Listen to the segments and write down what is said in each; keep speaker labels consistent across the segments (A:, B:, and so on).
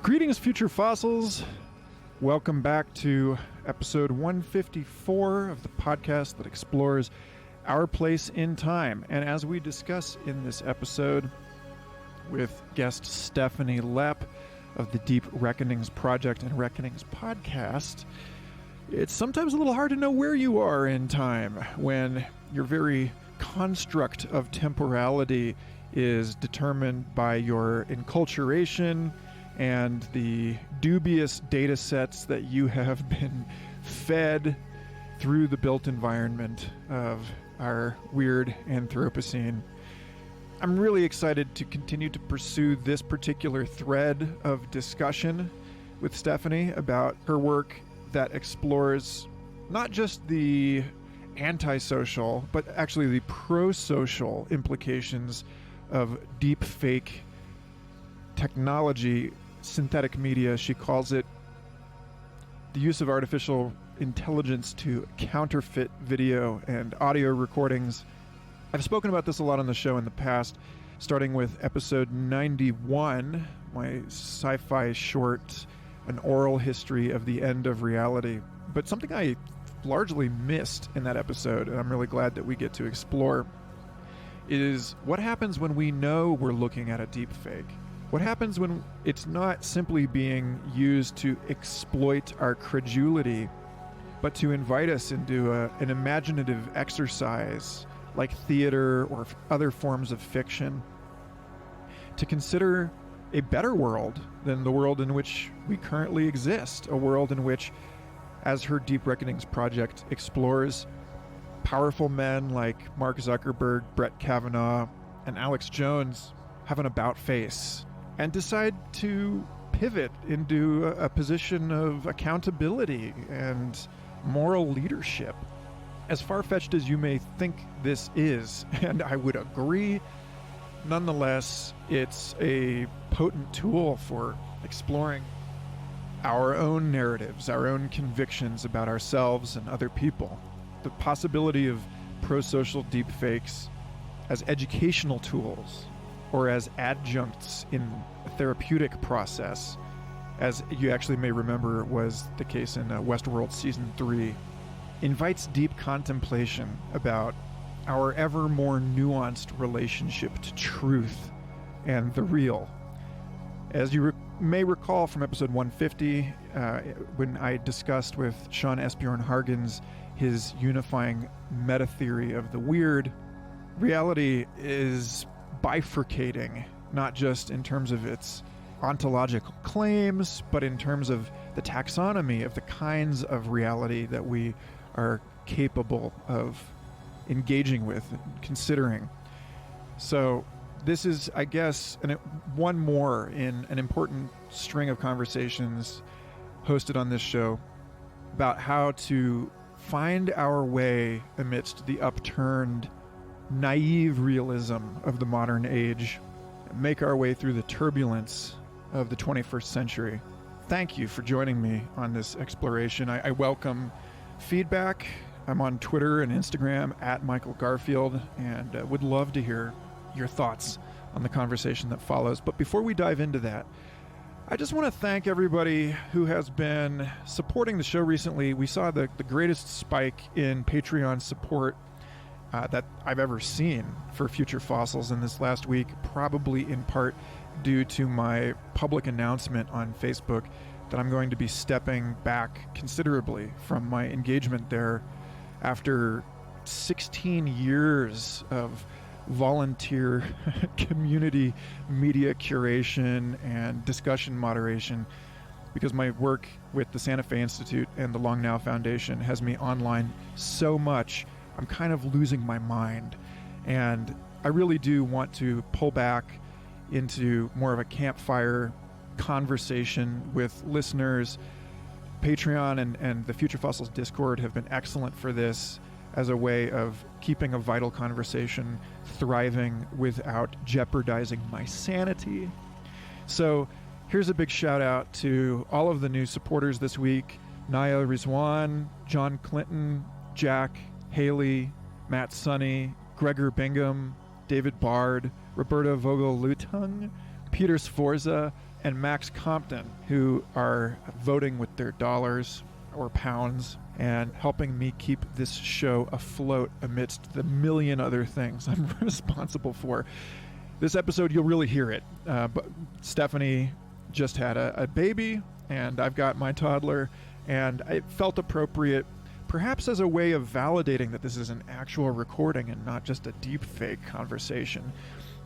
A: Greetings, future fossils. Welcome back to episode 154 of the podcast that explores our place in time. And as we discuss in this episode with guest Stephanie Lepp of the Deep Reckonings Project and Reckonings podcast, it's sometimes a little hard to know where you are in time when your very construct of temporality is determined by your enculturation and the dubious data sets that you have been fed through the built environment of our weird Anthropocene. I'm really excited to continue to pursue this particular thread of discussion with Stephanie about her work that explores not just the antisocial, but actually the pro-social implications of deepfake technology, synthetic media, she calls it, the use of artificial intelligence to counterfeit video and audio recordings. I've spoken about this a lot on the show in the past, starting with episode 91, my sci-fi short, An Oral History of the End of Reality. But something I largely missed in that episode, and I'm really glad that we get to explore, is what happens when we know we're looking at a deep fake. What happens when it's not simply being used to exploit our credulity, but to invite us into an imaginative exercise like theater or other forms of fiction, to consider a better world than the world in which we currently exist, a world in which, as her Deep Reckonings project explores, powerful men like Mark Zuckerberg, Brett Kavanaugh, and Alex Jones have an about face and decide to pivot into a position of accountability and moral leadership. As far-fetched as you may think this is, and I would agree, nonetheless, it's a potent tool for exploring our own narratives, our own convictions about ourselves and other people. The possibility of pro-social deepfakes as educational tools or as adjuncts in a therapeutic process, as you actually may remember was the case in Westworld Season 3, invites deep contemplation about our ever more nuanced relationship to truth and the real. As you may recall from episode 150, when I discussed with Sean Esbjorn Hargens his unifying meta-theory of the weird, reality is bifurcating, not just in terms of its ontological claims, but in terms of the taxonomy of the kinds of reality that we are capable of engaging with, considering. So this is, I guess, one more in an important string of conversations hosted on this show about how to find our way amidst the upturned, naive realism of the modern age, and make our way through the turbulence of the 21st century. Thank you for joining me on this exploration. I welcome feedback. I'm on Twitter and Instagram at Michael Garfield, and would love to hear your thoughts on the conversation that follows. But before we dive into that, I just want to thank everybody who has been supporting the show recently. We saw the greatest spike in Patreon support that I've ever seen for Future Fossils in this last week, probably in part due to my public announcement on Facebook that I'm going to be stepping back considerably from my engagement there after 16 years of volunteer community media curation and discussion moderation, because my work with the Santa Fe Institute and the Long Now Foundation has me online so much, I'm kind of losing my mind. And I really do want to pull back into more of a campfire conversation with listeners. Patreon and the Future Fossils Discord have been excellent for this as a way of keeping a vital conversation thriving without jeopardizing my sanity. So here's a big shout out to all of the new supporters this week: Naya Rizwan, John Clinton, Jack, Haley, Matt Sonny, Gregor Bingham, David Bard, Roberta Vogel-Lutung, Peter Sforza, and Max Compton, who are voting with their dollars or pounds and helping me keep this show afloat amidst the million other things I'm responsible for. This episode, you'll really hear it. But Stephanie just had a baby, and I've got my toddler, and it felt appropriate, perhaps as a way of validating that this is an actual recording and not just a deepfake conversation,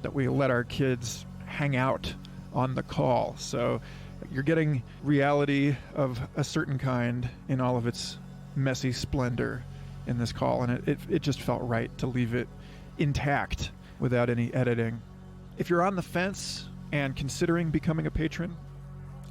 A: that we let our kids hang out on the call. So you're getting reality of a certain kind in all of its messy splendor in this call, and it just felt right to leave it intact without any editing. If you're on the fence and considering becoming a patron,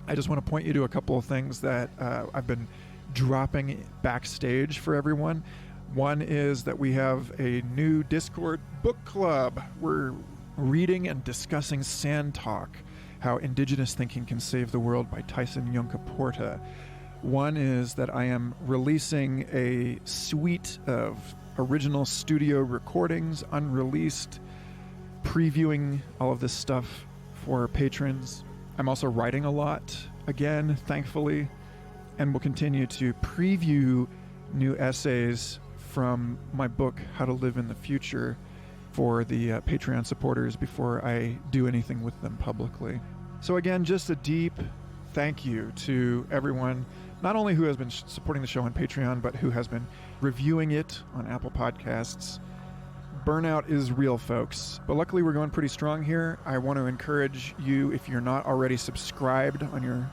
A: I just want to point you to a couple of things that I've been dropping backstage for everyone. One is that we have a new Discord book club. We're reading and discussing Sand Talk, How Indigenous Thinking Can Save the World by Tyson Yunkaporta. One is that I am releasing a suite of original studio recordings, unreleased, previewing all of this stuff for patrons. I'm also writing a lot, again, thankfully, and will continue to preview new essays from my book, How to Live in the Future, for the Patreon supporters before I do anything with them publicly. So again, just a deep thank you to everyone, not only who has been supporting the show on Patreon, but who has been reviewing it on Apple Podcasts. Burnout is real, folks, but luckily we're going pretty strong here. I want to encourage you, if you're not already subscribed on your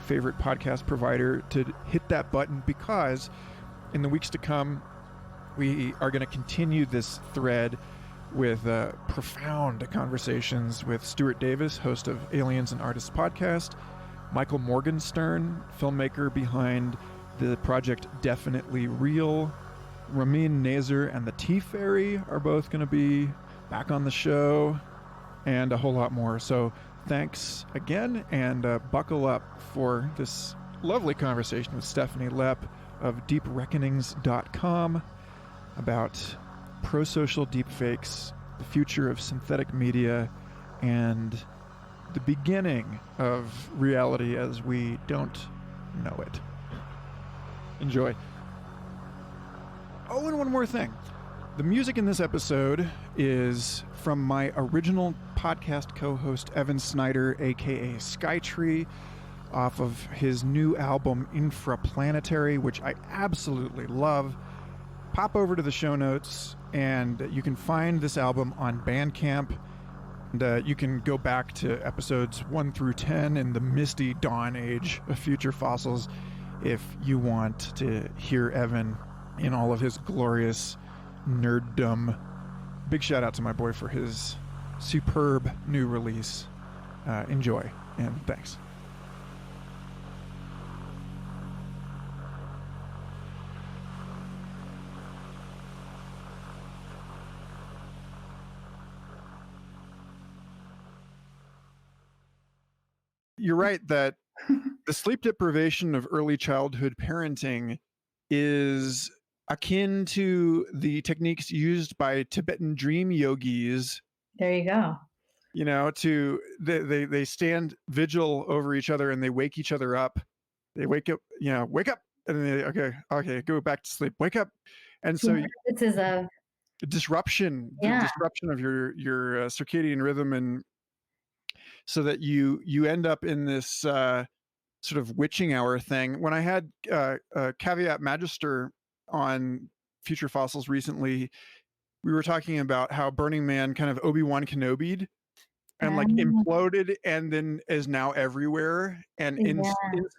A: favorite podcast provider, to hit that button, because in the weeks to come, we are going to continue this thread with profound conversations with Stuart Davis, host of Aliens and Artists podcast, Michael Morgenstern, filmmaker behind the project Definitely Real, Ramin Nazer and the Tea Fairy are both going to be back on the show, and a whole lot more. So thanks again, and buckle up for this lovely conversation with Stephanie Lepp of deepreckonings.com about pro-social deepfakes, the future of synthetic media, and the beginning of reality as we don't know it. Enjoy. Oh, and one more thing. The music in this episode is from my original podcast co-host, Evan Snyder, aka Skytree, off of his new album, Infraplanetary, which I absolutely love. Pop over to the show notes, and you can find this album on Bandcamp. And you can go back to episodes 1 through 10 in the misty dawn age of Future Fossils if you want to hear Evan in all of his glorious nerddom. Big shout out to my boy for his superb new release. Enjoy, and thanks. You're right that the sleep deprivation of early childhood parenting is akin to the techniques used by Tibetan dream yogis.
B: There you go.
A: You know, they stand vigil over each other and they wake each other up. They wake up, wake up, and then they, okay, go back to sleep, wake up, and so
B: this is a
A: disruption of your circadian rhythm, and so that you end up in this sort of witching hour thing. When I had Caveat Magister on Future Fossils recently, we were talking about how Burning Man kind of Obi-Wan Kenobi'd and like imploded, and then is now everywhere. And in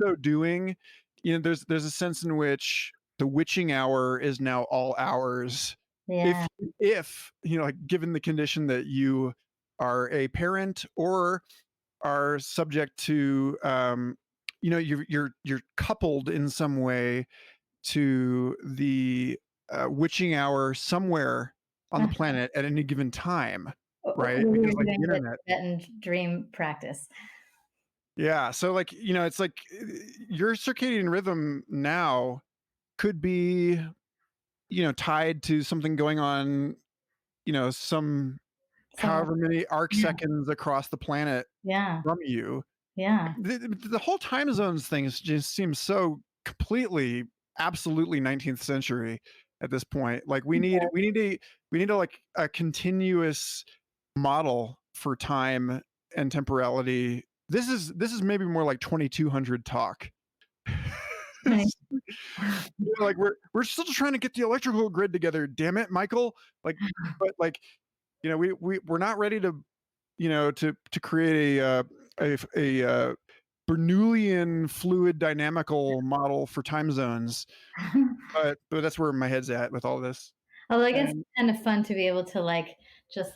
A: so doing, there's a sense in which the witching hour is now all hours.
B: Yeah.
A: If like, given the condition that you are a parent or are subject to, you're coupled in some way to the witching hour somewhere on the planet at any given time, right? Because like the internet
B: and dream practice.
A: Yeah, so like it's like your circadian rhythm now could be tied to something going on, some however many arc seconds across the planet from you.
B: Yeah.
A: The whole time zones thing just seems so completely, absolutely 19th century at this point. Like we need like a continuous model for time and temporality. This is maybe more like 2200 talk.
B: Right.
A: Like we're still trying to get the electrical grid together. Damn it, Michael! Like, but like, we're not ready to, to create a Bernoullian fluid dynamical model for time zones. But that's where my head's at with all this.
B: Well, I guess it's kind of fun to be able to just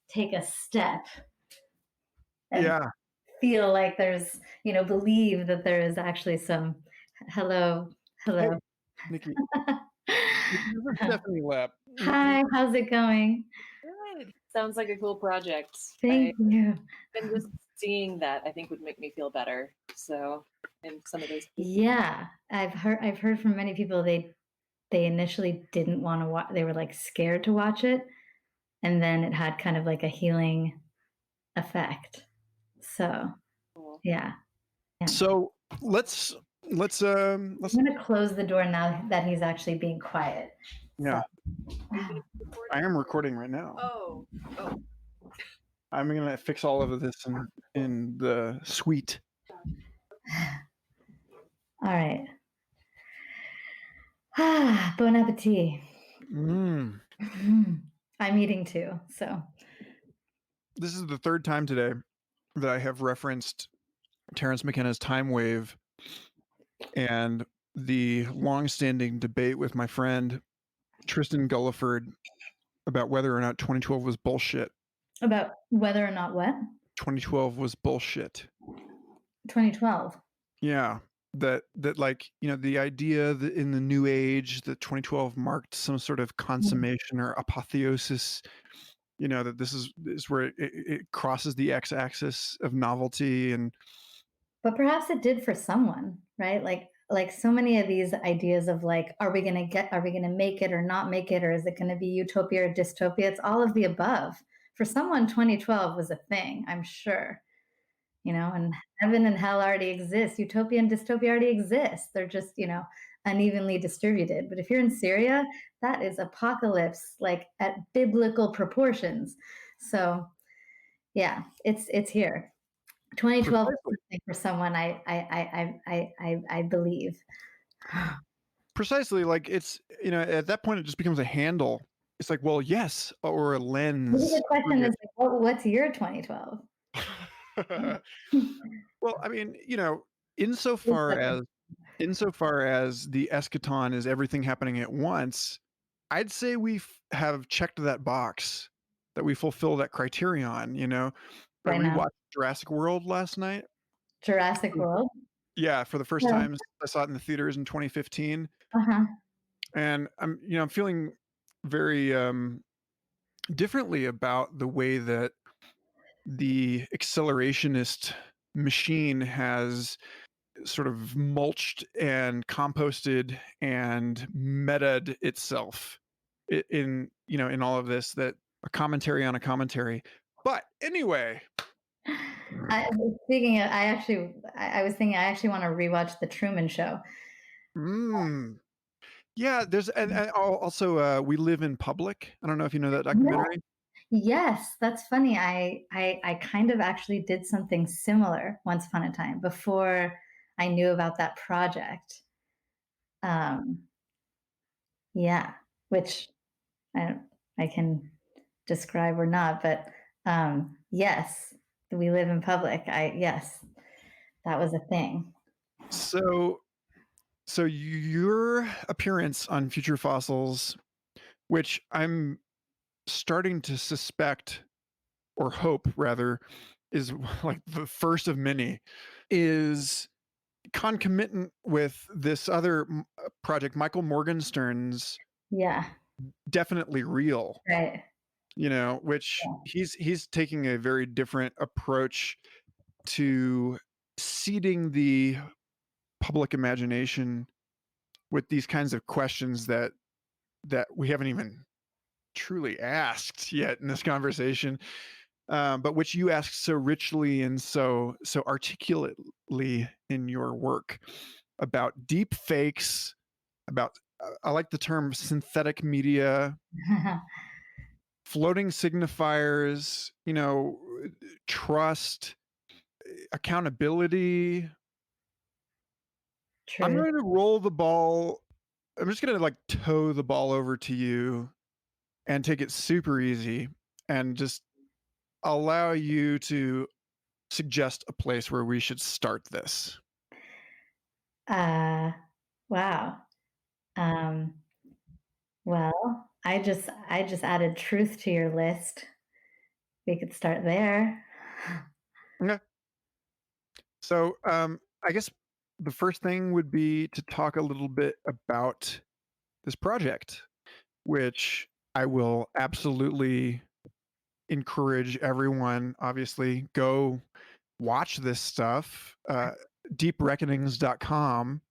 B: take a step and feel like there's, believe that there is actually some hello.
A: Hey, Nikki. Stephanie Lepp.
B: Hi, how's it going?
C: Good. Sounds like a cool project.
B: Thank you.
C: And just seeing that, I think, would make me feel better. So, and some of those.
B: Yeah, I've heard from many people they initially didn't want to watch. They were scared to watch it, and then it had kind of like a healing effect. So,
C: Cool.
B: Yeah.
A: So let's. I'm
B: gonna close the door now that he's actually being quiet.
A: Yeah.
B: So.
A: I am recording right now.
C: Oh.
A: I'm gonna fix all of this in the suite.
B: All right. Bon appetit. I'm eating too, so.
A: This is the third time today that I have referenced Terence McKenna's Time Wave and the long-standing debate with my friend Tristan Gulliford about whether or not 2012 was bullshit.
B: About whether or not what?
A: 2012 was bullshit.
B: 2012.
A: Yeah. That the idea that in the new age that 2012 marked some sort of consummation or apotheosis, that this is where it crosses the x-axis of novelty.
B: But perhaps it did for someone, right? Like so many of these ideas of are we going to make it or not make it, or is it going to be utopia or dystopia? It's all of the above. For someone, 2012 was a thing, I'm sure. And heaven and hell already exist. Utopia and dystopia already exist. They're just, unevenly distributed. But if you're in Syria, that is apocalypse, at biblical proportions. So, yeah, it's here. 2012 for someone, I believe.
A: Precisely, it's at that point it just becomes a handle. It's like, well, yes, or a lens.
B: The question is, what's your 2012?
A: Well, I mean, insofar as the eschaton is everything happening at once, I'd say we have checked that box, that we fulfill that criterion. I rewatched Jurassic World last night.
B: Jurassic World?
A: Yeah, for the first time. I saw it in the theaters in 2015. And I'm feeling very differently about the way that the accelerationist machine has sort of mulched and composted and metaed itself in all of this, that a commentary on a commentary. But anyway,
B: I was thinking I actually want to rewatch The Truman Show.
A: Yeah, there's and also We Live in Public. I don't know if you know that documentary.
B: Yes, that's funny. I kind of actually did something similar once upon a time before I knew about that project. Yeah, which I can describe or not, but yes, We Live in Public. Yes, that was a thing.
A: So your appearance on Future Fossils, which I'm starting to suspect, or hope rather, is like the first of many, is concomitant with this other project, Michael Morgenstern's.
B: Yeah.
A: Definitely Real.
B: Right.
A: Which he's taking a very different approach to seeding the public imagination with these kinds of questions that we haven't even truly asked yet in this conversation. but which you ask so richly and so articulately in your work about deep fakes, about I like the term synthetic media, floating signifiers, trust, accountability.
B: True.
A: I'm going to roll the ball. I'm just going to like tow the ball over to you and take it super easy and just allow you to suggest a place where we should start this.
B: Wow. Well, I just added truth to your list. We could start there.
A: Okay. So I guess the first thing would be to talk a little bit about this project, which I will absolutely encourage everyone, obviously, go watch this stuff, deepreckonings.com.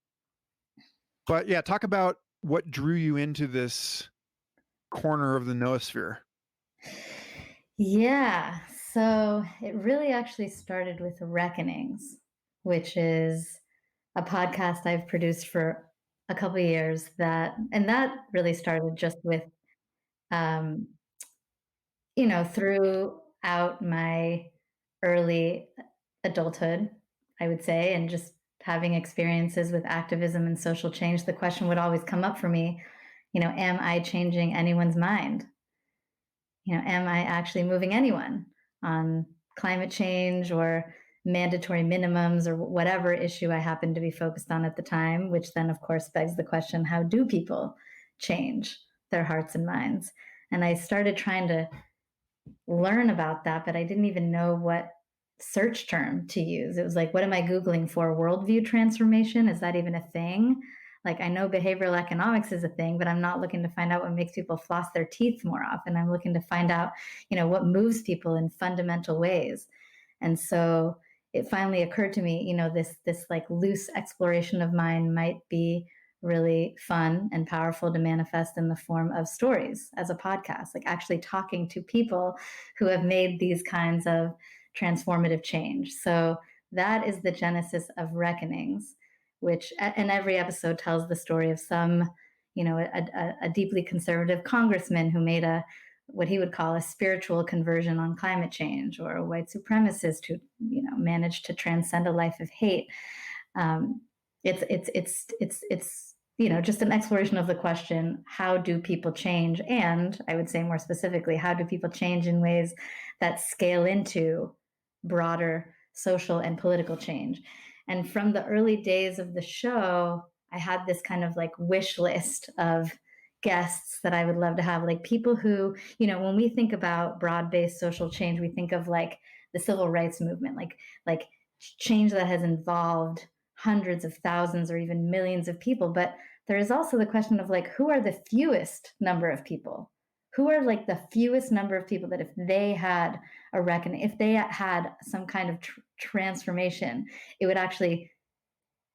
A: But yeah, talk about what drew you into this corner of the noosphere.
B: Yeah, so it really actually started with Reckonings, which is a podcast I've produced for a couple of years and that really started just with, throughout my early adulthood, I would say, and just having experiences with activism and social change, the question would always come up for me, am I changing anyone's mind? Am I actually moving anyone on climate change or mandatory minimums or whatever issue I happen to be focused on at the time, which then, of course, begs the question, how do people change their hearts and minds? And I started trying to learn about that, but I didn't even know what search term to use. It was like, what am I Googling for? Worldview transformation? Is that even a thing? Like, I know behavioral economics is a thing, but I'm not looking to find out what makes people floss their teeth more often. I'm looking to find out, what moves people in fundamental ways. And so it finally occurred to me, this like loose exploration of mine might be really fun and powerful to manifest in the form of stories as a podcast, like actually talking to people who have made these kinds of transformative change. So that is the genesis of Reckonings, which in every episode tells the story of some, a deeply conservative congressman who made what he would call a spiritual conversion on climate change, or a white supremacist who, managed to transcend a life of hate. It's just an exploration of the question, how do people change? And I would say more specifically, how do people change in ways that scale into broader social and political change? And from the early days of the show, I had this kind of like wish list of guests that I would love to have, like people who, when we think about broad-based social change, we think of like the civil rights movement, like change that has involved hundreds of thousands or even millions of people. But there is also the question of like, who are the fewest number of people? Who are like the fewest number of people that if they had a reckoning, if they had some kind of transformation, it would actually,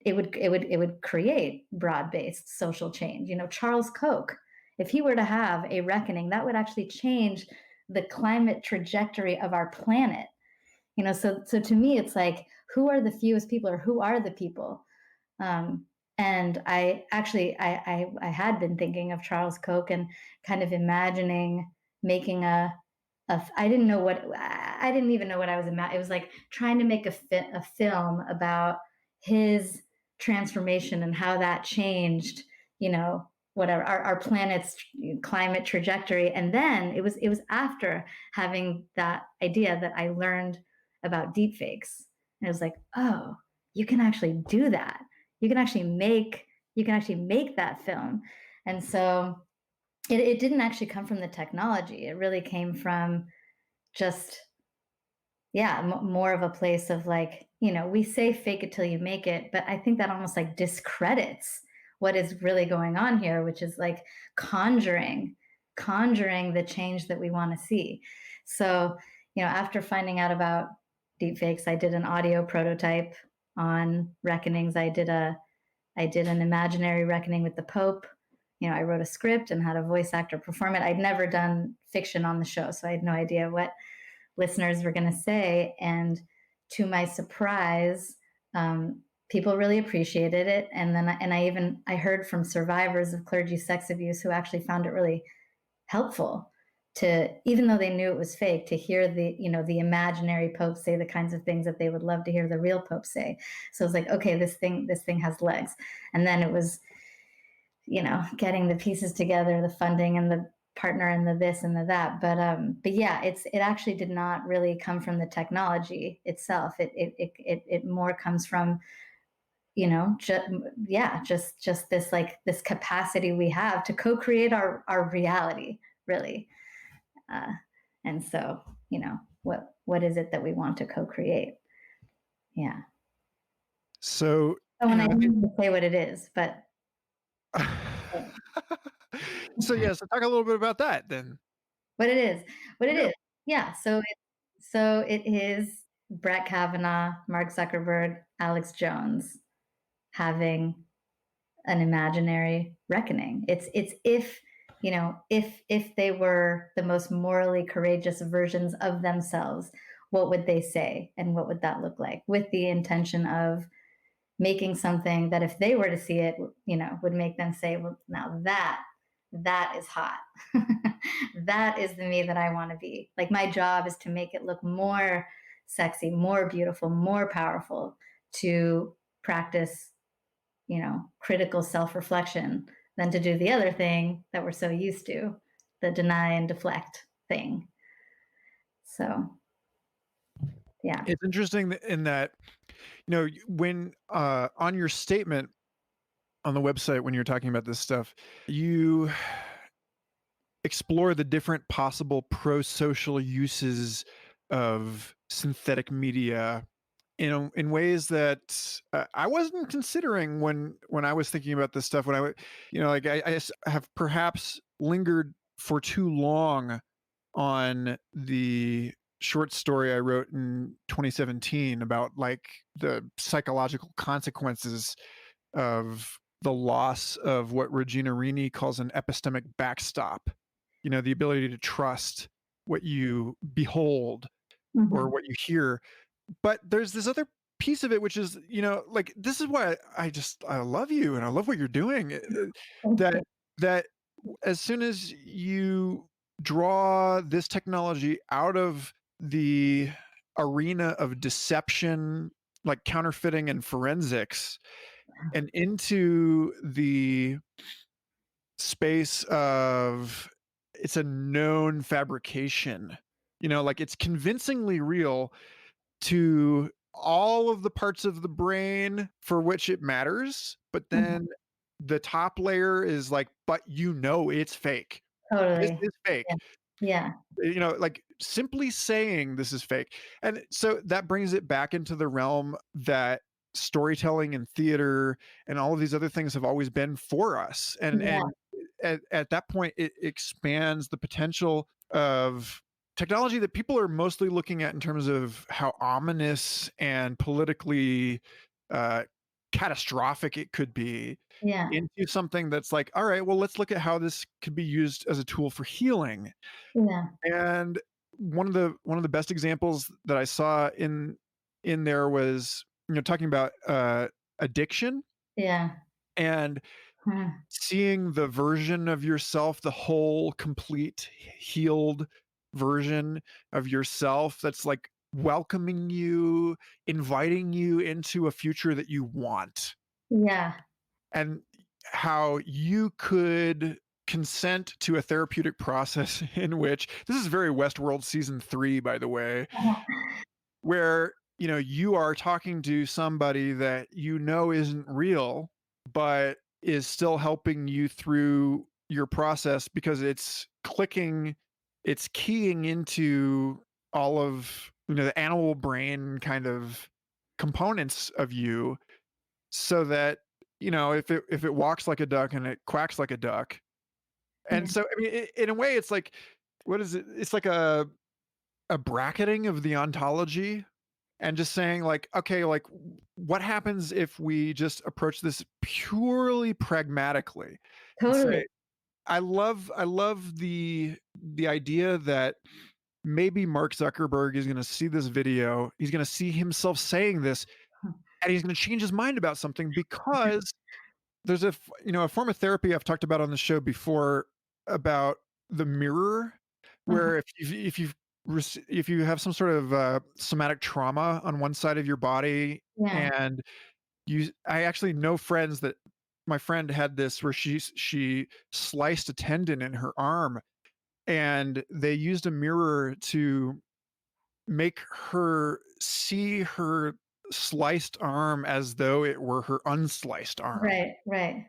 B: it would create broad-based social change. Charles Koch, if he were to have a reckoning, that would actually change the climate trajectory of our planet. So to me, it's like, who are the fewest people, or who are the people? And I actually, I had been thinking of Charles Koch and kind of imagining making I didn't even know what I was imagining. It was like trying to make a film about his transformation and how that changed, whatever our planet's climate trajectory. And then it was after having that idea that I learned about deepfakes. And it was like, oh, you can actually do that. You can actually make that film. And so it didn't actually come from the technology. It really came from just, more of a place of like, we say fake it till you make it, but I think that almost like discredits what is really going on here, which is like conjuring the change that we want to see. So, after finding out about deepfakes, I did an audio prototype on Reckonings. I did an imaginary reckoning with the Pope. I wrote a script and had a voice actor perform it. I'd never done fiction on the show, so I had no idea what listeners were going to say. And to my surprise, people really appreciated it. And then I heard from survivors of clergy sex abuse who actually found it really helpful to, even though they knew it was fake, to hear the imaginary Pope say the kinds of things that they would love to hear the real Pope say. So it's like, okay, this thing has legs. And then it was, getting the pieces together, the funding and the partner and the this and the that. But yeah, it actually did not really come from the technology itself. It more comes from, just this capacity we have to co-create our reality, really. And so, what is it that we want to co-create? Yeah.
A: So
B: when I didn't say what it is, but
A: so talk a little bit about that then.
B: What it is. Yeah. So it is Brett Kavanaugh, Mark Zuckerberg, Alex Jones having an imaginary reckoning. It's if they were the most morally courageous versions of themselves, what would they say and what would that look like, with the intention of making something that if they were to see it, would make them say, well, now that is hot. That is the me that I want to be. Like, my job is to make it look more sexy, more beautiful, more powerful, to practice, critical self-reflection, than to do the other thing that we're so used to, the deny and deflect thing. So, yeah.
A: It's interesting in that, when on your statement on the website, when you're talking about this stuff, you explore the different possible pro-social uses of synthetic media in ways that I wasn't considering when I was thinking about this stuff. When I have perhaps lingered for too long on the short story I wrote in 2017 about the psychological consequences of the loss of what Regina Rini calls an epistemic backstop. The ability to trust what you behold or what you hear. But there's this other piece of it, which is, this is why I love you and I love what you're doing. That as soon as you draw this technology out of the arena of deception, like counterfeiting and forensics, and into the space of it's a known fabrication, it's convincingly real to all of the parts of the brain for which it matters, but then the top layer is like, but it's fake.
B: Totally.
A: This is fake.
B: Yeah.
A: Simply saying this is fake. And so that brings it back into the realm that storytelling and theater and all of these other things have always been for us. And at that point, it expands the potential of technology that people are mostly looking at in terms of how ominous and politically catastrophic it could be, into something that's like, all right, well, let's look at how this could be used as a tool for healing. And one of the best examples that I saw in there was, talking about addiction. And seeing the version of yourself, the whole, complete, healed version of yourself that's like welcoming you, inviting you into a future that you want. And how you could consent to a therapeutic process in which, this is very Westworld season 3, by the way, where, you are talking to somebody that isn't real, but is still helping you through your process because it's keying into all of, the animal brain kind of components of you, so that, if it walks like a duck and it quacks like a duck. And so, I mean, in a way, it's like, what is it? It's like a bracketing of the ontology, and just saying like, okay, like what happens if we just approach this purely pragmatically?
B: Totally.
A: I love the idea that maybe Mark Zuckerberg is going to see this video. He's going to see himself saying this, and he's going to change his mind about something because there's a form of therapy I've talked about on the show before about the mirror, where if you have some sort of somatic trauma on one side of your body,
B: Yeah.
A: and I actually know friends that my friend had this where she sliced a tendon in her arm, and they used a mirror to make her see her sliced arm as though it were her unsliced arm,
B: Right. Right.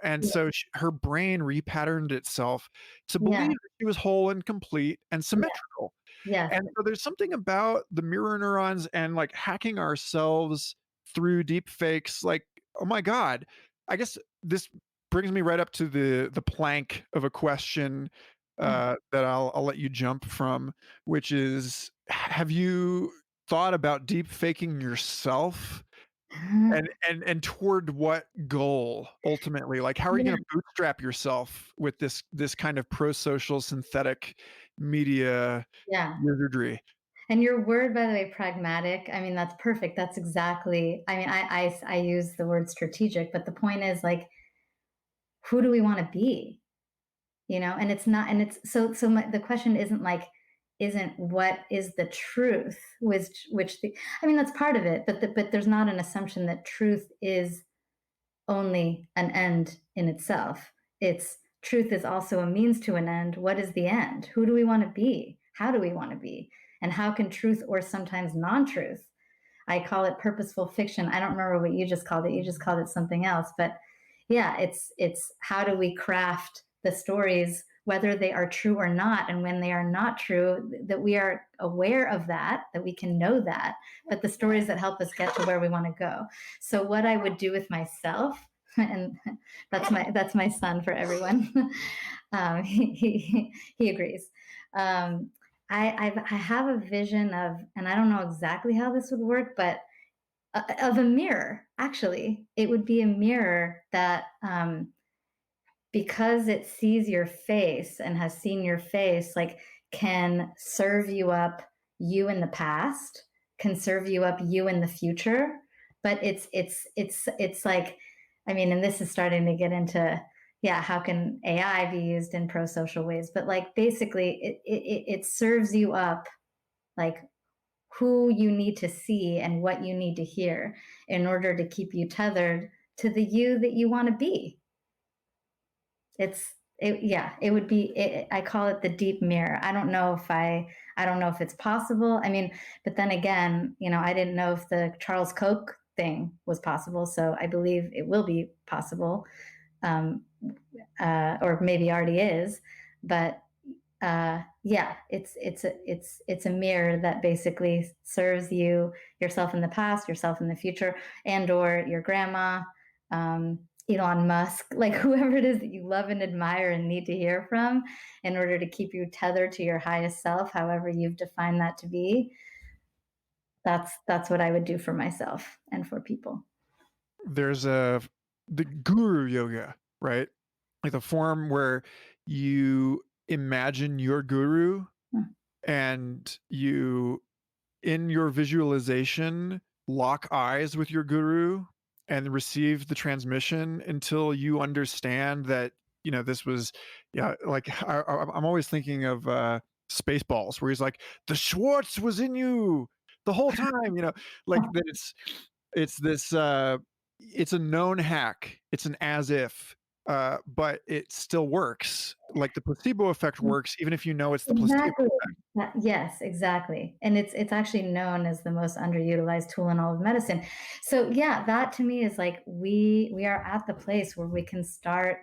A: and
B: Yeah.
A: so her brain repatterned itself to believe
B: Yeah.
A: that she was whole and complete and
B: Yeah.
A: symmetrical.
B: Yes.
A: And so there's something about the mirror neurons and like hacking ourselves through deep fakes. Like, oh my God, I guess this brings me right up to the plank of a question that I'll let you jump from, which is, have you thought about deep faking yourself? And toward what goal ultimately? Like, how are you
B: Yeah.
A: going to bootstrap yourself with this kind of pro-social synthetic media
B: Yeah.
A: wizardry?
B: And your word, by the way, pragmatic, I mean, that's perfect. That's exactly, I mean, I use the word strategic, but the point is like, who do we want to be? And it's not, and it's the question isn't what is the truth, I mean, that's part of it, but there's not an assumption that truth is only an end in itself. It's truth is also a means to an end. What is the end? Who do we want to be? How do we want to be? And how can truth, or sometimes non-truth, I call it purposeful fiction. I don't remember what you just called it. You just called it something else. But yeah, it's how do we craft the stories, whether they are true or not, and when they are not true, that we are aware of that we can know that, but the stories that help us get to where we want to go. So what I would do with myself, and that's my son for everyone. He agrees. I have a vision of, and I don't know exactly how this would work, but of a mirror. Actually, it would be a mirror that, because it sees your face and has seen your face, like, can serve you up you in the past, can serve you up you in the future. But it's like, I mean, and this is starting to get into, yeah, how can AI be used in pro-social ways? But like, basically, it serves you up like who you need to see and what you need to hear in order to keep you tethered to the you that you want to be. It would be, I call it the deep mirror. I don't know if it's possible. I mean, but then again, I didn't know if the Charles Koch thing was possible. So I believe it will be possible. Or maybe already is, but yeah, it's a mirror that basically serves yourself in the past, yourself in the future, and or your grandma, Elon Musk, like whoever it is that you love and admire and need to hear from in order to keep you tethered to your highest self, however you've defined that to be. That's what I would do for myself and for people.
A: There's the guru yoga, right? Like the form where you imagine your guru and you, in your visualization, lock eyes with your guru and receive the transmission until you understand that, this was, like I'm always thinking of Spaceballs, where he's like, the Schwartz was in you the whole time, like that it's this it's a known hack. It's an as if, but it still works. Like the placebo effect works, even if you know it's the placebo
B: Exactly.
A: effect.
B: Yes, exactly. And it's actually known as the most underutilized tool in all of medicine. So yeah, that to me is like, we are at the place where we can start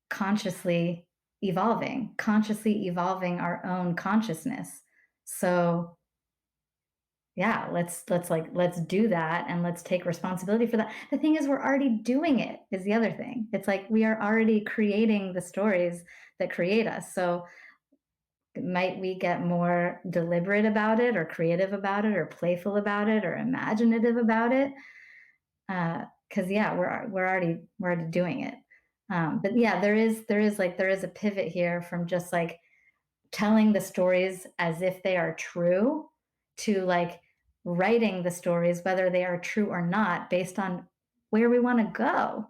B: consciously evolving our own consciousness. So yeah, let's do that, and let's take responsibility for that. The thing is, we're already doing it, is the other thing. It's like we are already creating the stories that create us. So might we get more deliberate about it, or creative about it, or playful about it, or imaginative about it? Because yeah, we're already doing it. But yeah, there is a pivot here from just like telling the stories as if they are true to like writing the stories, whether they are true or not, based on where we want to go.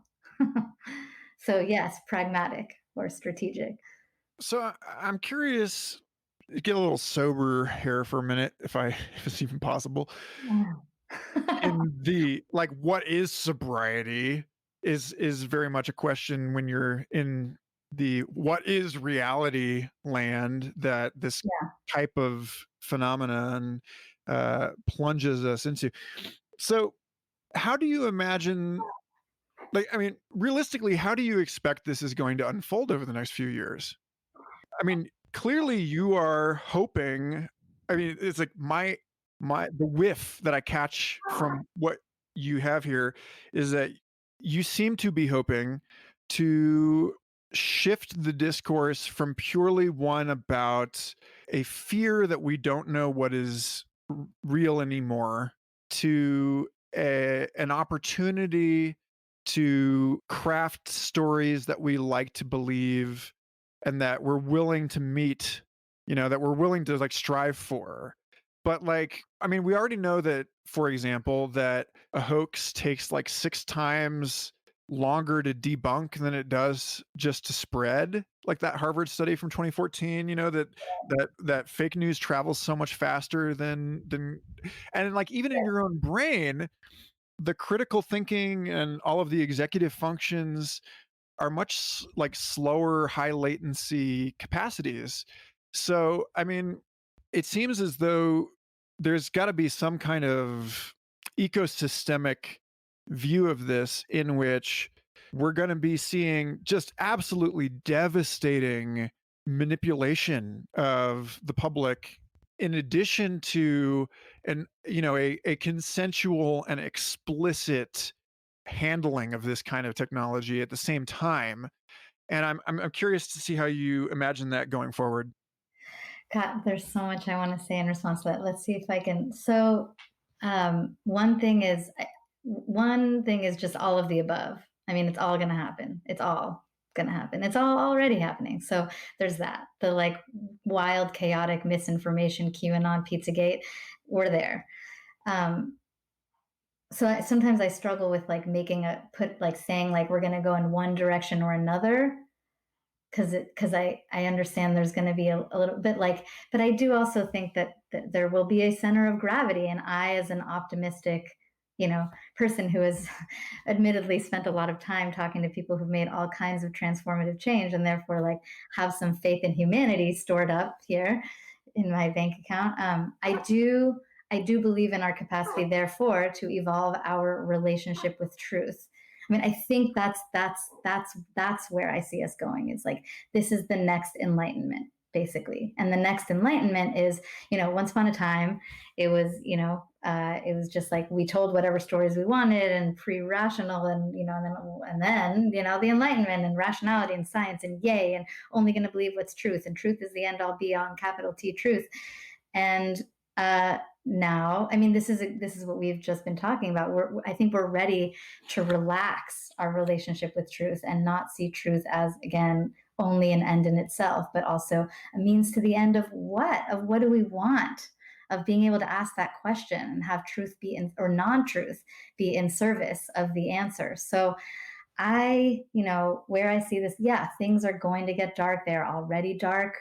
B: So, yes, pragmatic or strategic.
A: So I'm curious, get a little sober here for a minute, if it's even possible. In the like, what is sobriety is very much a question when you're in the what is reality land that this
B: Yeah.
A: type of phenomenon plunges us into. So, how do you imagine? Like, I mean, realistically, how do you expect this is going to unfold over the next few years? I mean, clearly you are hoping. I mean, it's like the whiff that I catch from what you have here is that you seem to be hoping to shift the discourse from purely one about a fear that we don't know what is real anymore to an opportunity to craft stories that we like to believe and that we're willing to meet, that we're willing to like strive for. But like, I mean, we already know that, for example, that a hoax takes like 6 times longer to debunk than it does just to spread. Like that Harvard study from 2014, that fake news travels so much faster than and like even in your own brain, the critical thinking and all of the executive functions are much like slower, high latency capacities. So, I mean, it seems as though there's got to be some kind of ecosystemic view of this in which we're going to be seeing just absolutely devastating manipulation of the public in addition to a consensual and explicit handling of this kind of technology at the same time. And I'm curious to see how you imagine that going forward.
B: God, there's so much I want to say in response to that. Let's see if I can. So, one thing is just all of the above. I mean, it's all going to happen. It's all going to happen. It's all already happening. So there's that. The like wild, chaotic misinformation, QAnon, Pizzagate, we're there. So sometimes I struggle with like saying like we're going to go in one direction or another because I understand there's going to be a little bit like, but I do also think that there will be a center of gravity, and I, as an optimistic, person who has admittedly spent a lot of time talking to people who've made all kinds of transformative change, and therefore like have some faith in humanity stored up here in my bank account. I do believe in our capacity, therefore, to evolve our relationship with truth. I mean, I think that's where I see us going. It's like this is the next enlightenment, basically, and the next enlightenment is, once upon a time, it was, it was just like we told whatever stories we wanted and pre-rational, and then the enlightenment and rationality and science and yay, and only going to believe what's truth, and truth is the end all be all, capital T truth, and now, I mean, this is what we've just been talking about. I think we're ready to relax our relationship with truth and not see truth as, again, only an end in itself, but also a means to the end of what? Of what do we want? Of being able to ask that question and have truth be in, or non-truth be in service of the answer. So where I see this, yeah, things are going to get dark. They're already dark.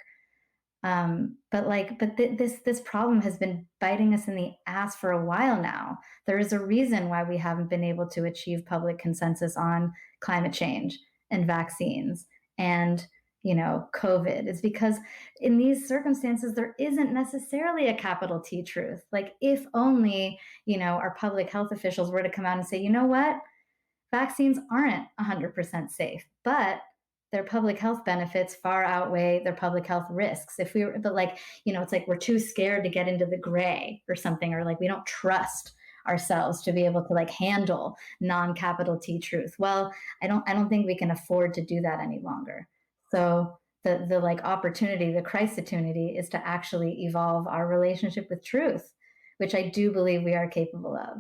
B: This problem has been biting us in the ass for a while now. There is a reason why we haven't been able to achieve public consensus on climate change and vaccines and COVID. It's because in these circumstances, there isn't necessarily a capital T truth. Like if only, our public health officials were to come out and say, you know what, vaccines aren't 100% safe, but their public health benefits far outweigh their public health risks. It's like we're too scared to get into the gray or something, or like we don't trust ourselves to be able to like handle non-capital T truth. Well, I don't think we can afford to do that any longer. So the like opportunity, the Christ-opportunity is to actually evolve our relationship with truth, which I do believe we are capable of.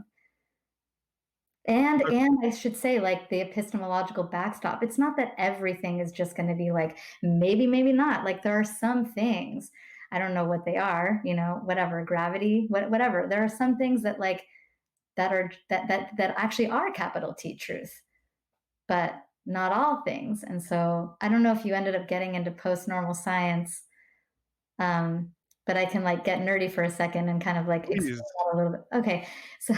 B: And I should say, like, the epistemological backstop. It's not that everything is just going to be like maybe, maybe not. Like, there are some things, I don't know what they are, whatever, gravity, whatever. There are some things that like that actually are capital T truth, but not all things. And so I don't know if you ended up getting into post-normal science, but I can like get nerdy for a second and kind of like explain that a little bit. Okay, so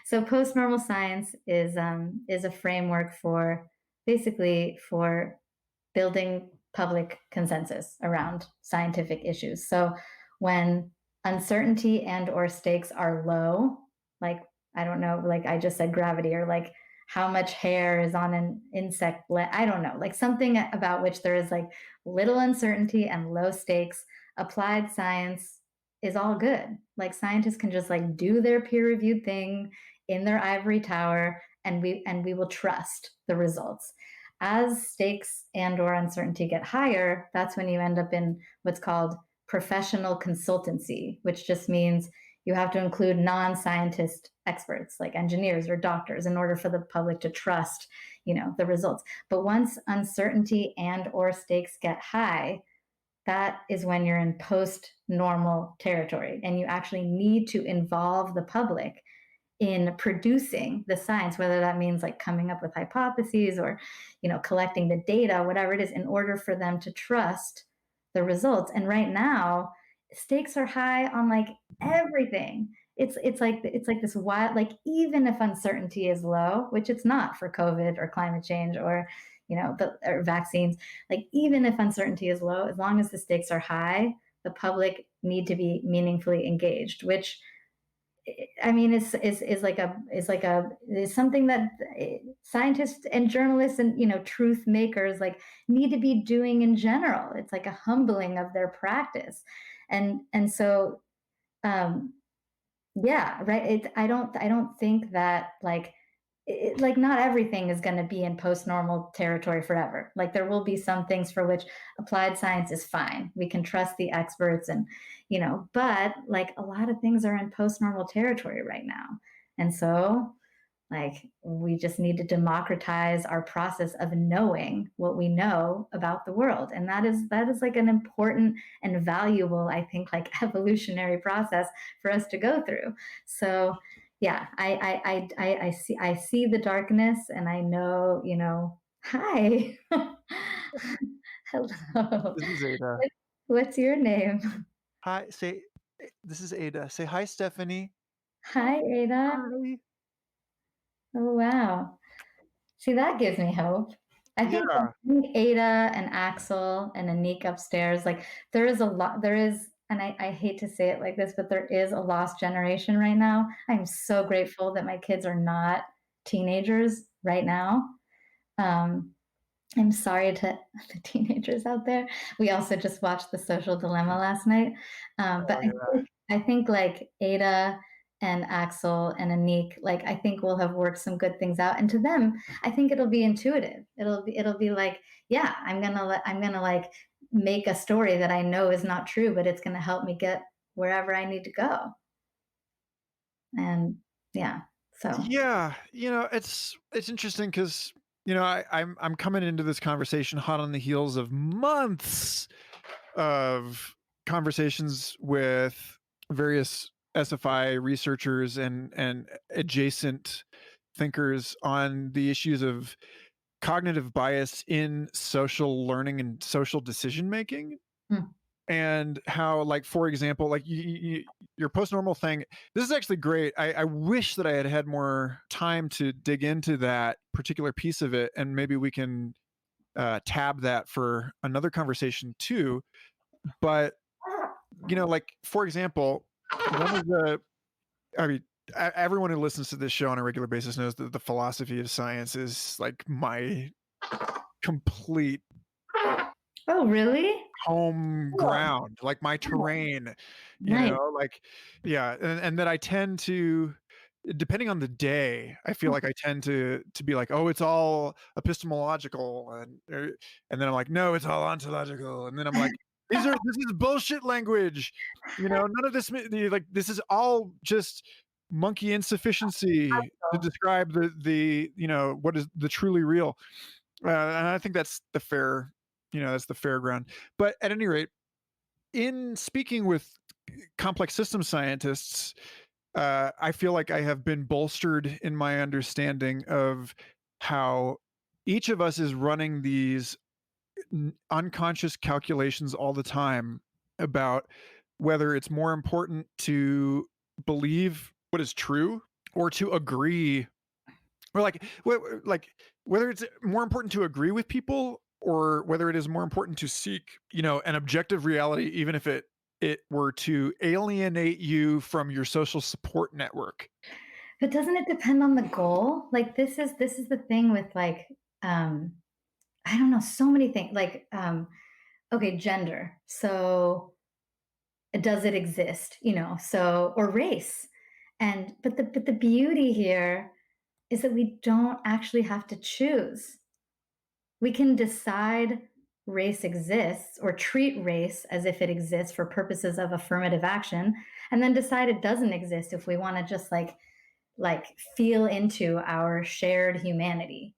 B: so post-normal science is a framework for basically for building public consensus around scientific issues. So when uncertainty and or stakes are low, like I don't know, like I just said gravity, or like how much hair is on an insect, I don't know, like something about which there is like little uncertainty and low stakes, applied science is all good. Like scientists can just like do their peer-reviewed thing in their ivory tower, and we will trust the results. As stakes and or uncertainty get higher, that's when you end up in what's called professional consultancy, which just means you have to include non-scientist experts like engineers or doctors in order for the public to trust, the results. But once uncertainty and or stakes get high, that is when you're in post-normal territory, and you actually need to involve the public in producing the science, whether that means like coming up with hypotheses or, collecting the data, whatever it is, in order for them to trust the results. And right now, stakes are high on like everything. It's like this wild, like even if uncertainty is low, which it's not for COVID or climate change or or vaccines, like even if uncertainty is low, as long as the stakes are high, the public need to be meaningfully engaged, which I mean, is something that scientists and journalists and truth makers like need to be doing in general. It's like a humbling of their practice, and so, yeah, right. I don't think that like not everything is going to be in post-normal territory forever. Like there will be some things for which applied science is fine. We can trust the experts and, but like a lot of things are in post-normal territory right now. And so like we just need to democratize our process of knowing what we know about the world. And that is like an important and valuable, I think, like evolutionary process for us to go through. So yeah, I see the darkness, and I know, hi. Hello.
A: This is Ada.
B: What's your name?
A: Hi, this is Ada. Say hi, Stephanie.
B: Hi, Ada.
A: Hi.
B: Oh, wow. See, that gives me hope. I think Ada and Axel and Anik upstairs, like there is, and I hate to say it like this, but there is a lost generation right now. I'm so grateful that my kids are not teenagers right now. I'm sorry to the teenagers out there. We also just watched The Social Dilemma last night. But I think like Ada and Axel and Anik, like I think we'll have worked some good things out. And to them, I think it'll be intuitive. It'll be like, yeah, I'm gonna like make a story that I know is not true, but it's gonna help me get wherever I need to go. And yeah, so
A: yeah, it's interesting because I'm coming into this conversation hot on the heels of months of conversations with various SFI researchers and adjacent thinkers on the issues of cognitive bias in social learning and social decision making. And how, like, for example, like your post-normal thing, this is actually great. I wish that I had more time to dig into that particular piece of it, and maybe we can tab that for another conversation too. But like, for example, everyone who listens to this show on a regular basis knows that the philosophy of science is like my complete
B: oh, really?
A: home ground, like my terrain, like, yeah. And that I tend to, depending on the day, I feel like I tend to be like, oh, it's all epistemological. And then I'm like, no, it's all ontological. And then I'm like, this is bullshit language. None of this, like, this is all just monkey insufficiency to describe the what is the truly real. And I think that's the fair, that's the fair ground. But at any rate, in speaking with complex system scientists, I feel like I have been bolstered in my understanding of how each of us is running these unconscious calculations all the time about whether it's more important to believe what is true or to agree, or like whether it's more important to agree with people or whether it is more important to seek an objective reality, even if it were to alienate you from your social support network.
B: But doesn't it depend on the goal? Like this is the thing with like I don't know, so many things, like okay, gender, so does it exist, so, or race, and but the beauty here is that we don't actually have to choose. We can decide race exists or treat race as if it exists for purposes of affirmative action, and then decide it doesn't exist if we want to just like feel into our shared humanity,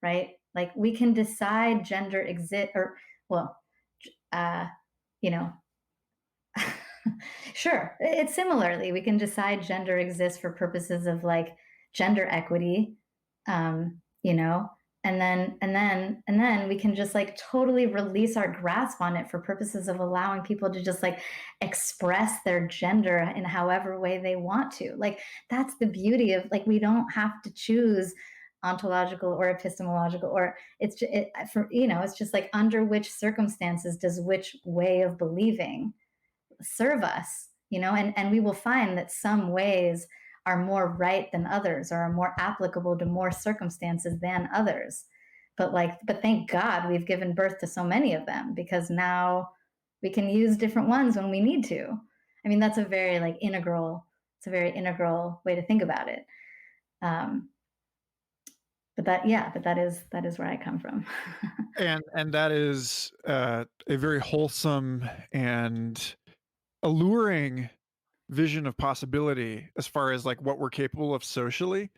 B: right? Like we can decide gender exist, or well, you know, sure. It's similarly, we can decide gender exists for purposes of like gender equity, you know, and then we can just like totally release our grasp on it for purposes of allowing people to just like express their gender in however way they want to. Like that's the beauty of like we don't have to choose ontological or epistemological, or it's just like under which circumstances does which way of believing serve us, and we will find that some ways are more right than others, or are more applicable to more circumstances than others. But thank God we've given birth to so many of them, because now we can use different ones when we need to. I mean, that's a very integral way to think about it. But that is where I come from.
A: and that is a very wholesome and alluring vision of possibility as far as like what we're capable of socially.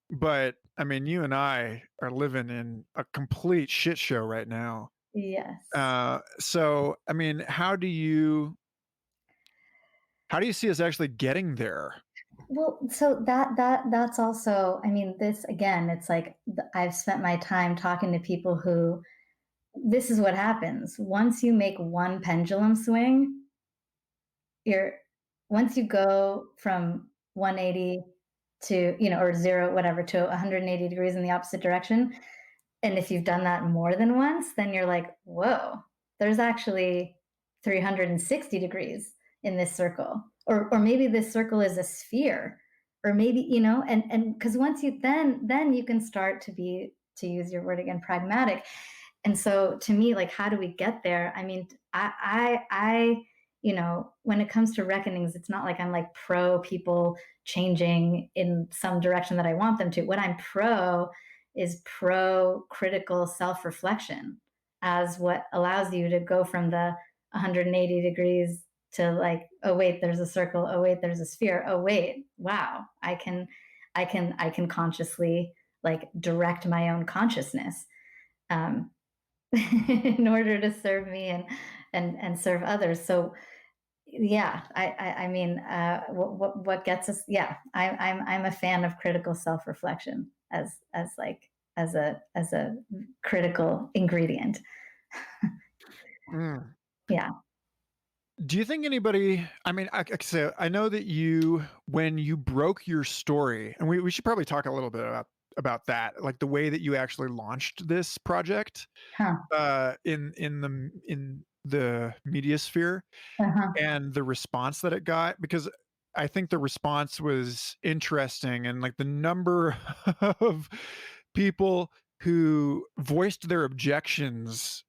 A: But I mean, you and I are living in a complete shit show right now.
B: Yes.
A: So I mean, how do you see us actually getting there?
B: Well, so that's also, I mean, this again, it's like I've spent my time talking to people who, this is what happens once you make one pendulum swing. Once you go from 180 to, or zero, whatever, to 180 degrees in the opposite direction, and if you've done that more than once, then you're like, whoa, there's actually 360 degrees in this circle, or maybe this circle is a sphere, or maybe, and because once you then you can start to use your word again, pragmatic. And so to me, like, how do we get there? I mean, I when it comes to reckonings, it's not like I'm like pro people changing in some direction that I want them to. What I'm pro is pro critical self-reflection as what allows you to go from the 180 degrees to like, oh wait, there's a circle, oh wait, there's a sphere, oh wait, wow, I can consciously like direct my own consciousness in order to serve me and serve others. So yeah, I mean, what gets us? Yeah, I'm a fan of critical self-reflection as a critical ingredient. Yeah.
A: Do you think anybody? I mean, I know that you, when you broke your story, and we should probably talk a little bit about that, like the way that you actually launched this project, in the media sphere, and the response that it got, because I think the response was interesting, and like the number of people who voiced their objections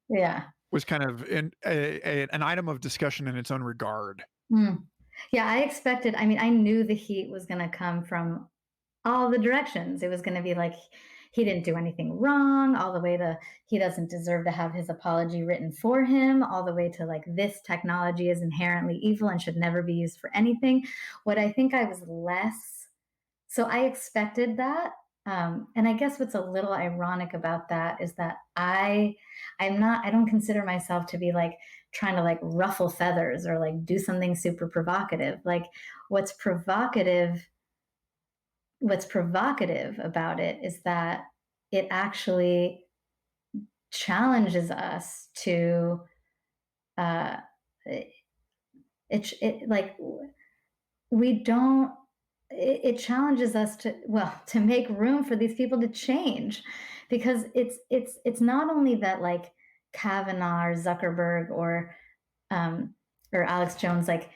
A: was kind of an item of discussion in its own regard.
B: Yeah, I knew the heat was going to come from all the directions. It was going to be like, he didn't do anything wrong, all the way to he doesn't deserve to have his apology written for him, all the way to like this technology is inherently evil and should never be used for anything. What I think I was less, so I expected that. And I guess what's a little ironic about that is that I don't consider myself to be like trying to like ruffle feathers or like do something super provocative. Like what's provocative about it is that it actually challenges us to it challenges us to make room for these people to change, because it's not only that like Kavanaugh or Zuckerberg or Alex Jones like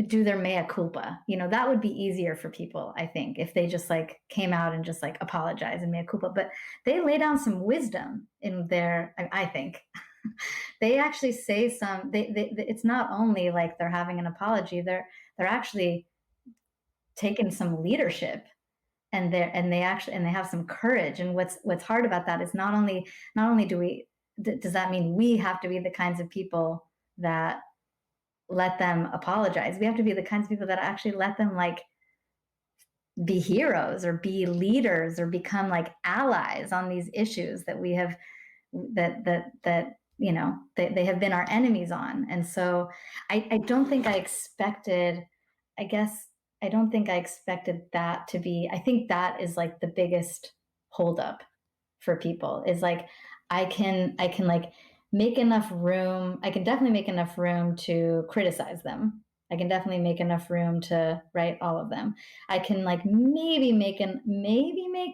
B: do their mea culpa. That would be easier for people, I think, if they just like came out and just like apologize and mea culpa. But they lay down some wisdom in their, I think. They actually say it's not only like they're having an apology, they're actually taking some leadership, and they have some courage. And what's hard about that is not only does that mean we have to be the kinds of people that let them apologize. We have to be the kinds of people that actually let them like be heroes or be leaders or become like allies on these issues that we have that they have been our enemies on. And so I don't think I expected that to be, I think that is like the biggest holdup for people, is like I can like make enough room. I can definitely make enough room to criticize them. I can definitely make enough room to write all of them. I can like maybe make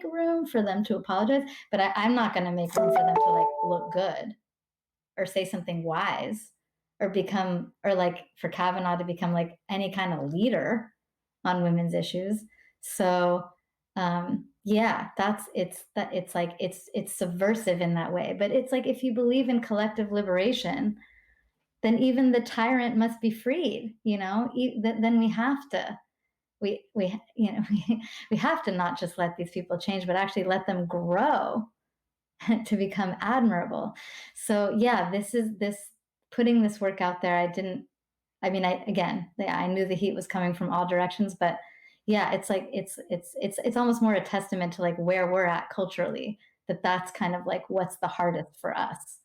B: room for them to apologize, but I'm not going to make room for them to like look good or say something wise or like for Kavanaugh to become like any kind of leader on women's issues. So yeah, it's subversive in that way. But it's like, if you believe in collective liberation, then even the tyrant must be freed. Then we have to we have to not just let these people change, but actually let them grow to become admirable. So yeah, this putting this work out there. I knew the heat was coming from all directions, but yeah, it's like it's almost more a testament to like where we're at culturally, that's kind of like what's the hardest for us,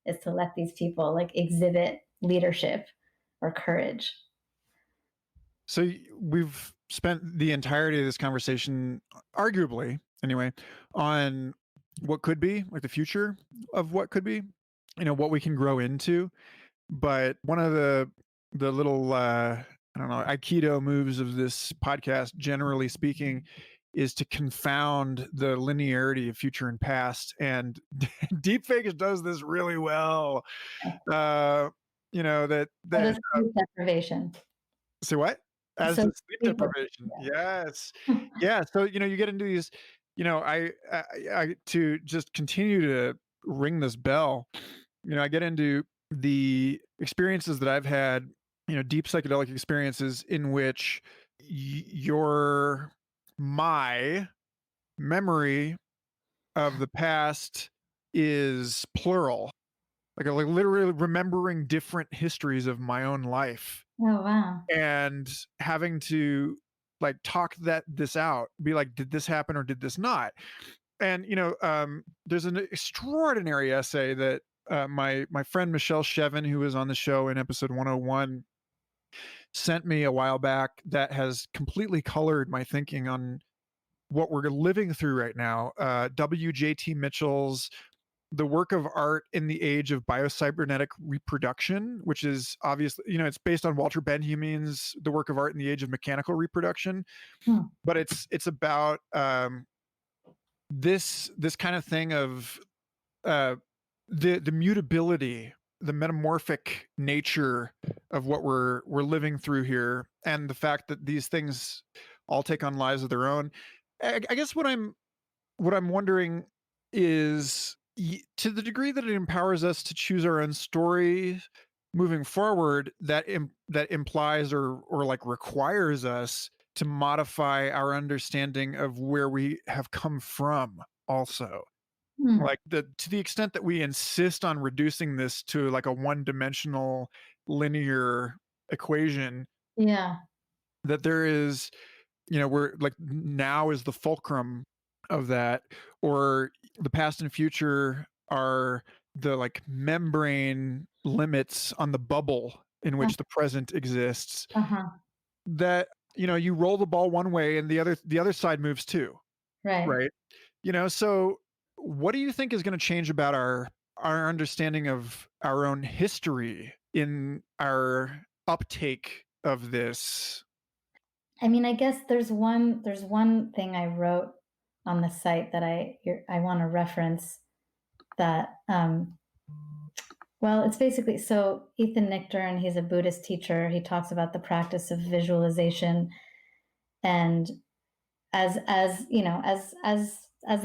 B: is to let these people like exhibit leadership or courage.
A: So we've spent the entirety of this conversation, arguably anyway, on what could be, like the future of what could be, what we can grow into. But one of the little I don't know, Aikido moves of this podcast, generally speaking, is to confound the linearity of future and past. And Deepfakes does this really well. That
B: sleep deprivation.
A: Say what? As the sleep deprivation. Yeah. Yes. Yeah. So, you get into these, I to just continue to ring this bell, I get into the experiences that I've had, deep psychedelic experiences in which my memory of the past is plural. Like literally remembering different histories of my own life.
B: Oh, wow.
A: And having to like talk this out, be like, did this happen or did this not? And, there's an extraordinary essay that my friend Michelle Shevin, who was on the show in episode 101, sent me a while back, that has completely colored my thinking on what we're living through right now. W.J.T. Mitchell's The Work of Art in the Age of Biocybernetic Reproduction, which is obviously, it's based on Walter Benjamin's The Work of Art in the Age of Mechanical Reproduction. But it's about this kind of thing of the mutability, the metamorphic nature of what we're living through here, and the fact that these things all take on lives of their own. I guess what I'm wondering is, to the degree that it empowers us to choose our own story moving forward, that implies or like requires us to modify our understanding of where we have come from. also.
B: Hmm.
A: Like to the extent that we insist on reducing this to like a one-dimensional linear equation,
B: Yeah.
A: that there is, we're like now is the fulcrum of that, or the past and future are the like membrane limits on the bubble in which the present exists,
B: Uh-huh.
A: that you roll the ball one way and the other side moves too,
B: Right.
A: right? So what do you think is going to change about our understanding of our own history in our uptake of this?
B: I mean, I guess there's one thing I wrote on the site that I want to reference that well, it's basically, so Ethan Nichtern, he's a Buddhist teacher. He talks about the practice of visualization, and as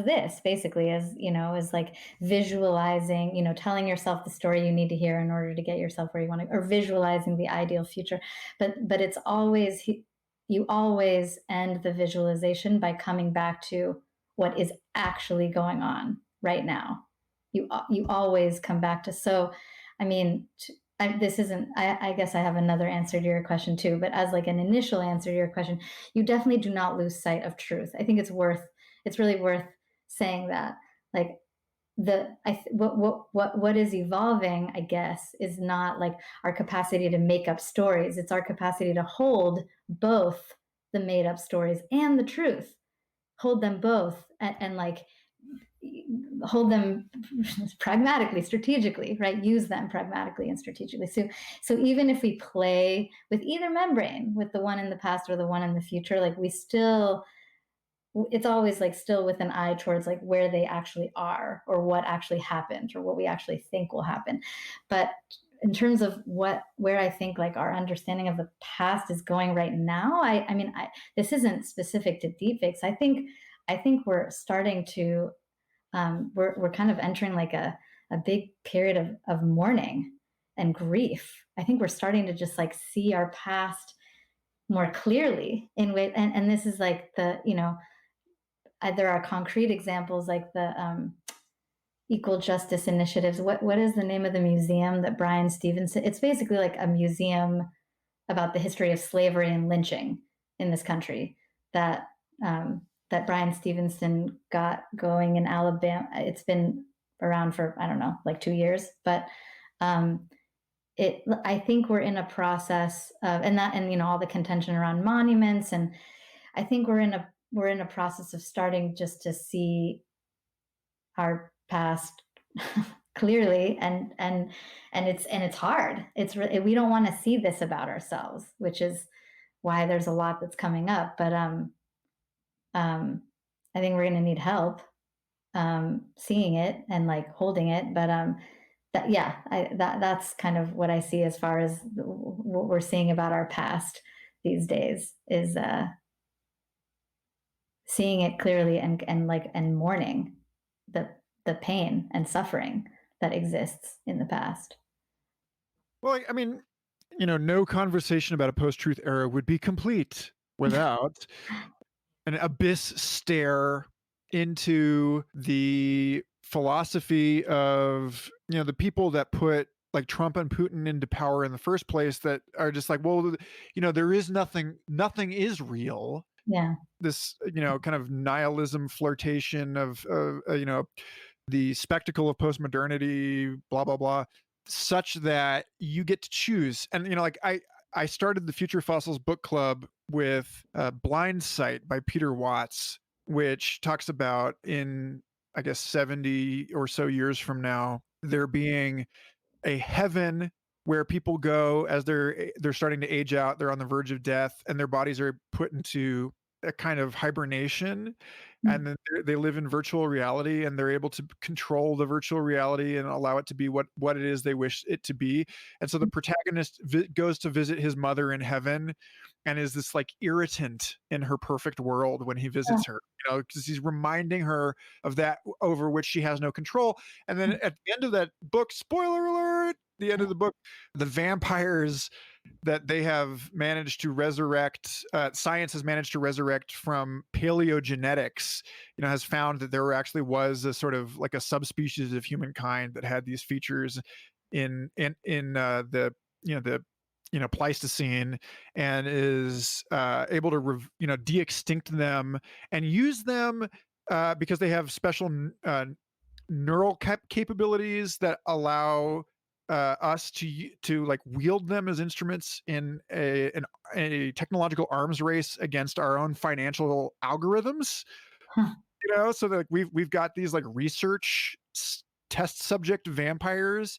B: this basically, as like visualizing, telling yourself the story you need to hear in order to get yourself where you want to, or visualizing the ideal future. But it's always, you always end the visualization by coming back to what is actually going on right now. You always come back to, so I mean, this isn't, I guess I have another answer to your question too, but as like an initial answer to your question, you definitely do not lose sight of truth. I think it's really worth saying that, like, what is evolving, I guess, is not like our capacity to make up stories. It's our capacity to hold both the made up stories and the truth, hold them both, and like hold them pragmatically, strategically, right? Use them pragmatically and strategically. So even if we play with either membrane, with the one in the past or the one in the future, like it's always like still with an eye towards like where they actually are, or what actually happened, or what we actually think will happen. But in terms of where I think like our understanding of the past is going right now, I mean, this isn't specific to deepfakes. I think we're starting to, we're kind of entering like a big period of mourning and grief. I think we're starting to just like see our past more clearly in way, and this is like there are concrete examples like the equal justice initiatives. What is the name of the museum that Brian Stevenson? It's basically like a museum about the history of slavery and lynching in this country that that Brian Stevenson got going in Alabama. It's been around for, I don't know, like 2 years, but I think we're in a process of, and all the contention around monuments, and I think we're in a process of starting just to see our past clearly, and it's hard. We don't want to see this about ourselves, which is why there's a lot that's coming up. But I think we're going to need help seeing it and like holding it. But that's kind of what I see as far as what we're seeing about our past these days, is seeing it clearly and mourning the pain and suffering that exists in the past.
A: Well, I mean, no conversation about a post-truth era would be complete without an abyss stare into the philosophy of, the people that put like Trump and Putin into power in the first place, that are just like, well, there is nothing is real.
B: Yeah.
A: This, kind of nihilism flirtation of, the spectacle of postmodernity, blah, blah, blah, such that you get to choose. And, like I started the Future Fossils book club with Blind Sight by Peter Watts, which talks about in, I guess, 70 or so years from now, there being a heaven where people go as they're starting to age out, they're on the verge of death, and their bodies are put into a kind of hibernation, and then they live in virtual reality, and they're able to control the virtual reality and allow it to be what it is they wish it to be. And so the protagonist goes to visit his mother in heaven, and is this like irritant in her perfect world when he visits her, because he's reminding her of that over which she has no control. And then at the end of that book, spoiler alert, the end of the book, the vampires that they have managed to resurrect, science has managed to resurrect from paleogenetics, has found that there actually was a sort of like a subspecies of humankind that had these features in the Pleistocene, and is able to de-extinct them and use them because they have special neural capabilities that allow us to like wield them as instruments in a technological arms race against our own financial algorithms.
B: Huh.
A: So that we've got these like research test subject vampires.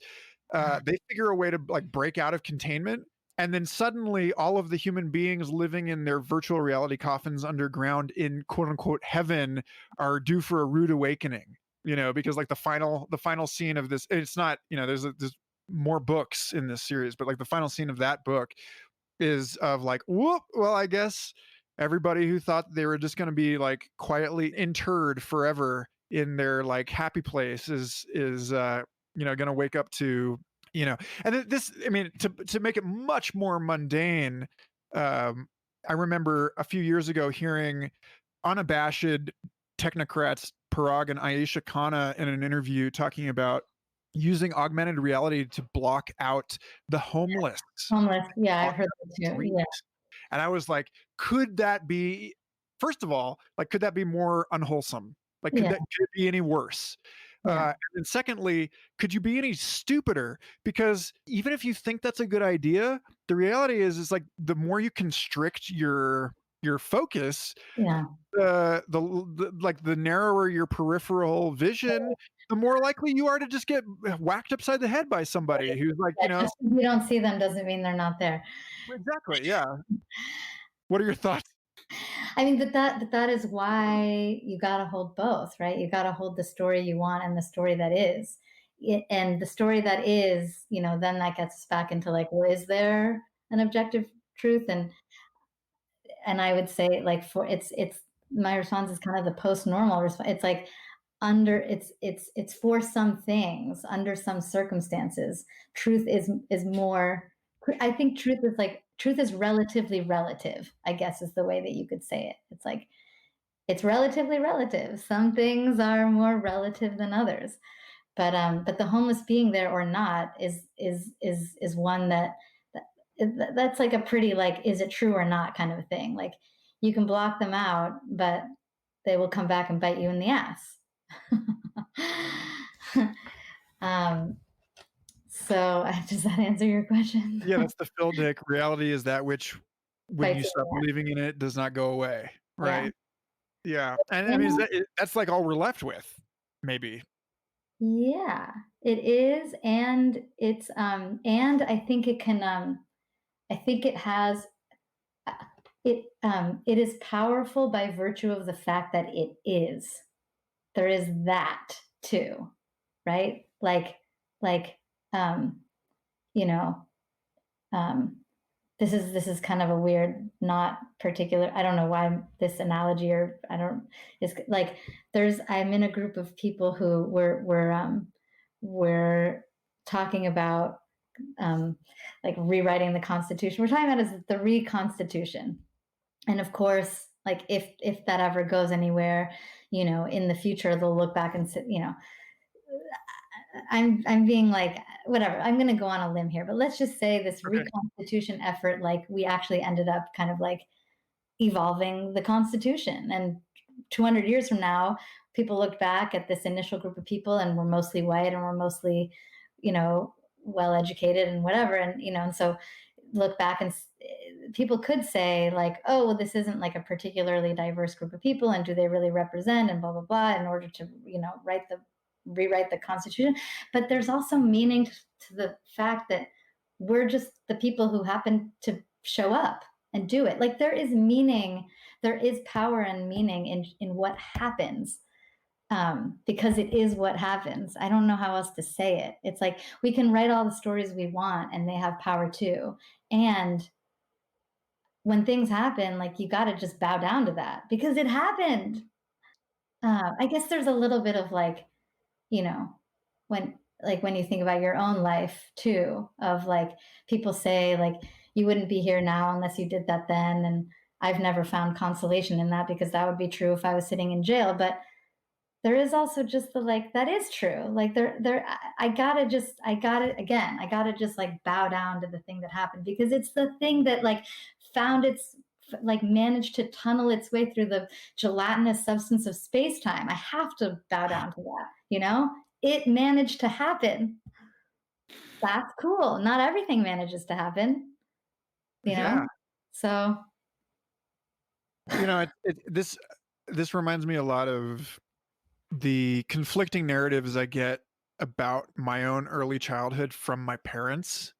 A: They figure a way to like break out of containment, and then suddenly all of the human beings living in their virtual reality coffins underground in quote unquote heaven are due for a rude awakening. Because like the final scene of this, it's not, there's more books in this series, but like the final scene of that book is of like, whoop, well, I guess everybody who thought they were just going to be like quietly interred forever in their like happy place is going to wake up to, and this, I mean, to make it much more mundane, I remember a few years ago hearing unabashed technocrats Parag and Ayesha Khanna in an interview talking about using augmented reality to block out the homeless.
B: Yeah, I've heard that too. Yeah.
A: And I was like, could that be, first of all, like, could that be more unwholesome? Like, could it be any worse? And secondly, could you be any stupider? Because even if you think that's a good idea, the reality is like the more you constrict your focus, the narrower your peripheral vision, the more likely you are to just get whacked upside the head by somebody who's like,
B: just because you don't see them doesn't mean they're not there.
A: Exactly. Yeah. What are your thoughts?
B: I mean, that is why you got to hold both, right? You got to hold the story you want and the story that is. And the story that is, then that gets us back into like, well, is there an objective truth? And I would say like it's my response is kind of the post-normal response. It's like it's for some things, under some circumstances, truth is more. I think truth is relatively relative, I guess is the way that you could say it. It's like it's relatively relative. Some things are more relative than others. But the homeless being there or not is one that's like a pretty like, is it true or not kind of a thing. Like you can block them out, but they will come back and bite you in the ass. So does that answer your question?
A: Yeah, that's the Phil Dick. Reality is that which, when you stop believing in it, does not go away. Right? Yeah. And I mean, that's like all we're left with, maybe.
B: Yeah, it is. And it's, and I think it can, I think it has, it is powerful by virtue of the fact that it is. There is that too, right? Like, this is kind of a weird, not particular. I don't know why this analogy, or it's like I'm in a group of people who we're talking about like rewriting the Constitution. We're talking about is the reconstitution, and of course, like if that ever goes anywhere, in the future, they'll look back and say, I'm being like, whatever, I'm going to go on a limb here, but let's just say this reconstitution effort, like we actually ended up kind of like evolving the Constitution. And 200 years from now, people look back at this initial group of people and we're mostly white and we're mostly, well-educated and whatever. And, and so look back and people could say like, oh, well, this isn't like a particularly diverse group of people. And do they really represent and blah, blah, blah, in order to, rewrite the Constitution. But there's also meaning to the fact that we're just the people who happen to show up and do it. Like there is meaning, there is power and meaning in what happens, because it is what happens. I don't know how else to say it. It's like we can write all the stories we want and they have power too. And when things happen, like you got to just bow down to that because it happened. I guess there's a little bit of like, when you think about your own life too, of like people say like, you wouldn't be here now unless you did that then. And I've never found consolation in that, because that would be true if I was sitting in jail. But there is also just the, like, that is true. Like I gotta just like bow down to the thing that happened, because it's the thing that like found its, like, managed to tunnel its way through the gelatinous substance of space-time. I have to bow down to that, you know? It managed to happen. That's cool. Not everything manages to happen, you know?
A: Yeah.
B: So
A: This reminds me a lot of the conflicting narratives I get about my own early childhood from my parents,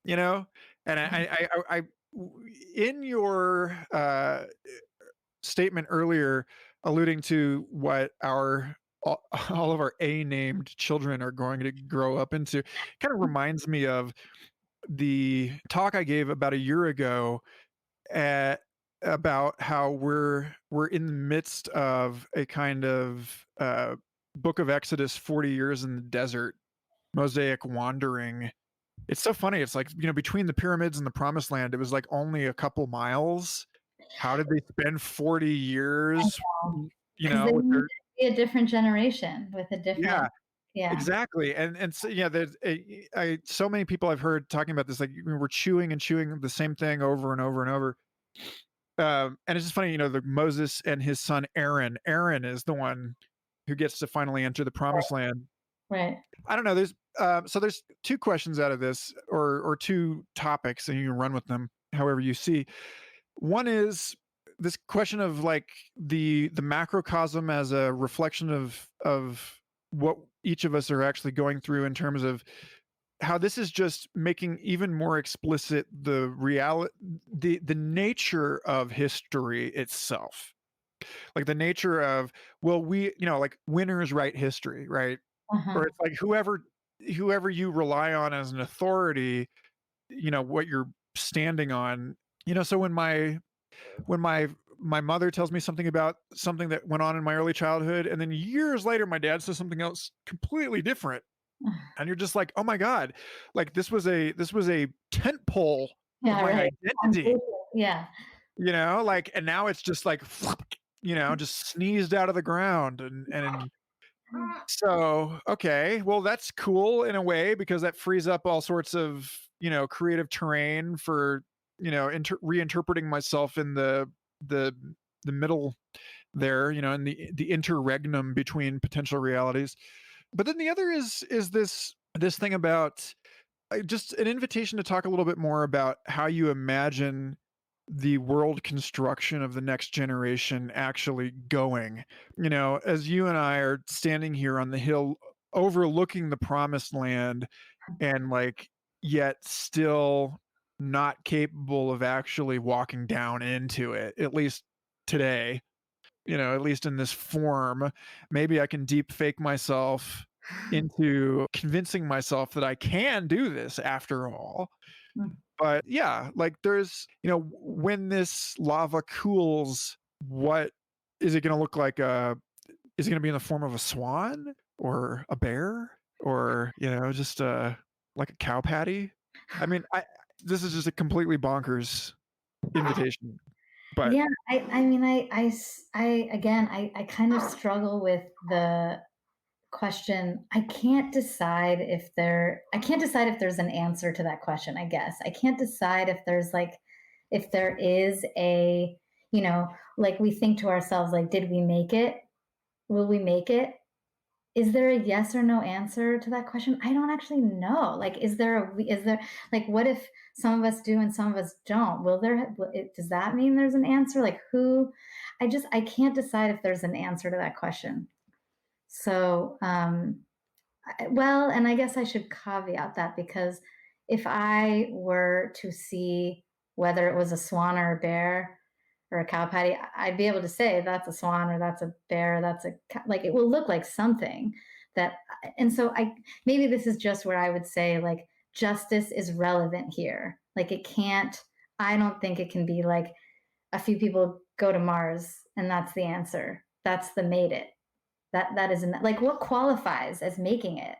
A: you know? And in your statement earlier, alluding to what all of our A-named children are going to grow up into, kind of reminds me of the talk I gave about a year ago about how we're in the midst of a kind of Book of Exodus, 40 years in the desert, Mosaic wandering. It's so funny. It's like, between the pyramids and the promised land, it was like only a couple miles. How did they spend 40 years,
B: they need to be a different generation with a different, yeah.
A: Exactly. And so, there's so many people I've heard talking about this, like, we're chewing and chewing the same thing over and over and over. And it's just funny, the Moses and his son Aaron is the one who gets to finally enter the promised land.
B: Right.
A: I don't know. There's two questions out of this, or two topics, and you can run with them however you see. One is this question of like the macrocosm as a reflection of what each of us are actually going through, in terms of how this is just making even more explicit the reality, the nature of history itself. Like the nature of, well, like winners write history, right? Or it's like whoever you rely on as an authority, what you're standing on. So when my mother tells me something about something that went on in my early childhood, and then years later my dad says something else completely different, and you're just like, oh my God, like this was a tent pole of my identity.
B: Yeah.
A: Like, and now it's just like, just sneezed out of the ground. And so, okay, well, that's cool in a way, because that frees up all sorts of, creative terrain for, reinterpreting myself in the middle there, in the interregnum between potential realities. But then the other is this thing about just an invitation to talk a little bit more about how you imagine the world construction of the next generation actually going. As you and I are standing here on the hill overlooking the promised land, and like, yet still not capable of actually walking down into it, at least today, at least in this form. Maybe I can deep fake myself into convincing myself that I can do this after all. But yeah, like there's, when this lava cools, what is it going to look like? Is it going to be in the form of a swan or a bear, or, just like a cow patty? I mean, this is just a completely bonkers invitation. But
B: yeah, I mean, I kind of struggle with the question. I can't decide if there's an answer to that question. I guess I can't decide if there is a, like, we think to ourselves, like, did we make it? Will we make it? Is there a yes or no answer to that question? I don't actually know. Like, is there like, what if some of us do and some of us don't? Does that mean there's an answer? Like, I can't decide if there's an answer to that question. So, well, and I guess I should caveat that, because if I were to see whether it was a swan or a bear or a cow patty, I'd be able to say that's a swan or that's a bear, like, it will look like something that, and so maybe this is just where I would say, like, justice is relevant here. Like, I don't think it can be like a few people go to Mars and that's the answer. That's the made it. That isn't, like, what qualifies as making it.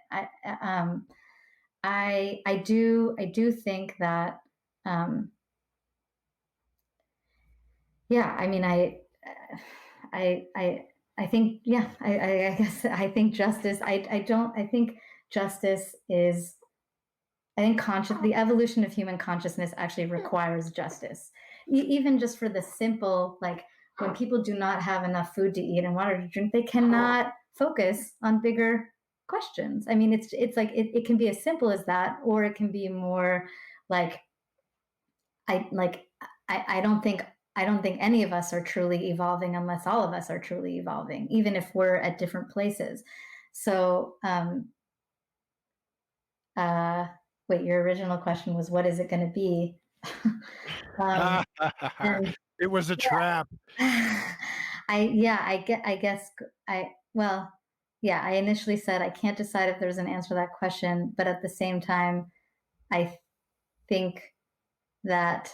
B: I do think that Yeah, I mean, I think, yeah, I guess I think justice, I think justice is, I think the evolution of human consciousness actually requires justice. Even just for the simple, like when people do not have enough food to eat and water to drink, they cannot focus on bigger questions. I mean, it's like, it can be as simple as that, or it can be more like, I don't think any of us are truly evolving unless all of us are truly evolving, even if we're at different places. So, wait, your original question was, what is it going to be? And,
D: It was a trap.
B: I initially said I can't decide if there's an answer to that question, but at the same time, I think that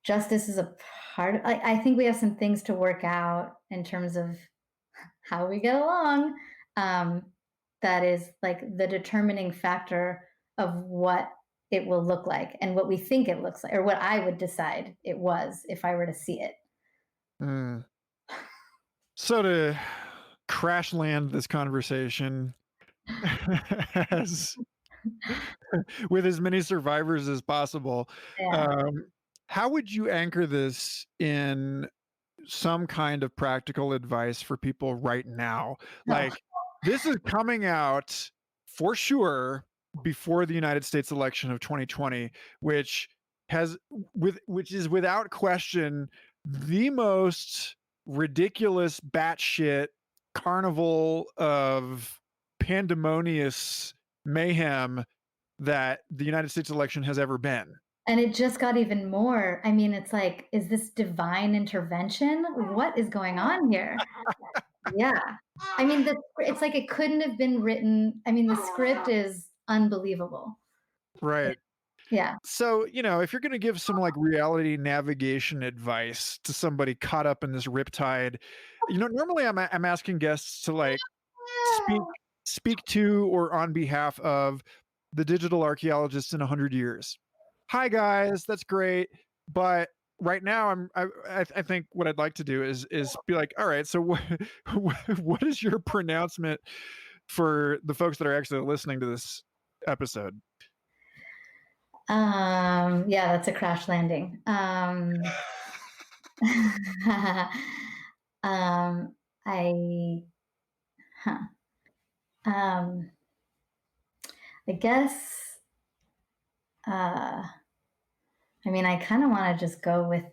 B: justice is a part of, I think we have some things to work out in terms of how we get along. That is like the determining factor of what it will look like and what we think it looks like, or what I would decide it was if I were to see it.
A: So to crash land this conversation with as many survivors as possible, how would you anchor this in some kind of practical advice for people right now? Like, this is coming out for sure before the United States election of 2020, which is without question the most ridiculous batshit carnival of pandemonious mayhem that the United States election has ever been.
B: And it just got even more. I mean, it's like, is this divine intervention? What is going on here? Yeah. I mean, it's like it couldn't have been written. I mean, the script is unbelievable.
A: Right.
B: Yeah.
A: So, if you're going to give some like reality navigation advice to somebody caught up in this riptide, normally I'm asking guests to like speak to or on behalf of the digital archaeologists in 100 years. Hi guys, that's great, but right now I think what I'd like to do is be like, all right, so what is your pronouncement for the folks that are actually listening to this episode?
B: Yeah, that's a crash landing. I guess, I mean, I kind of want to just go with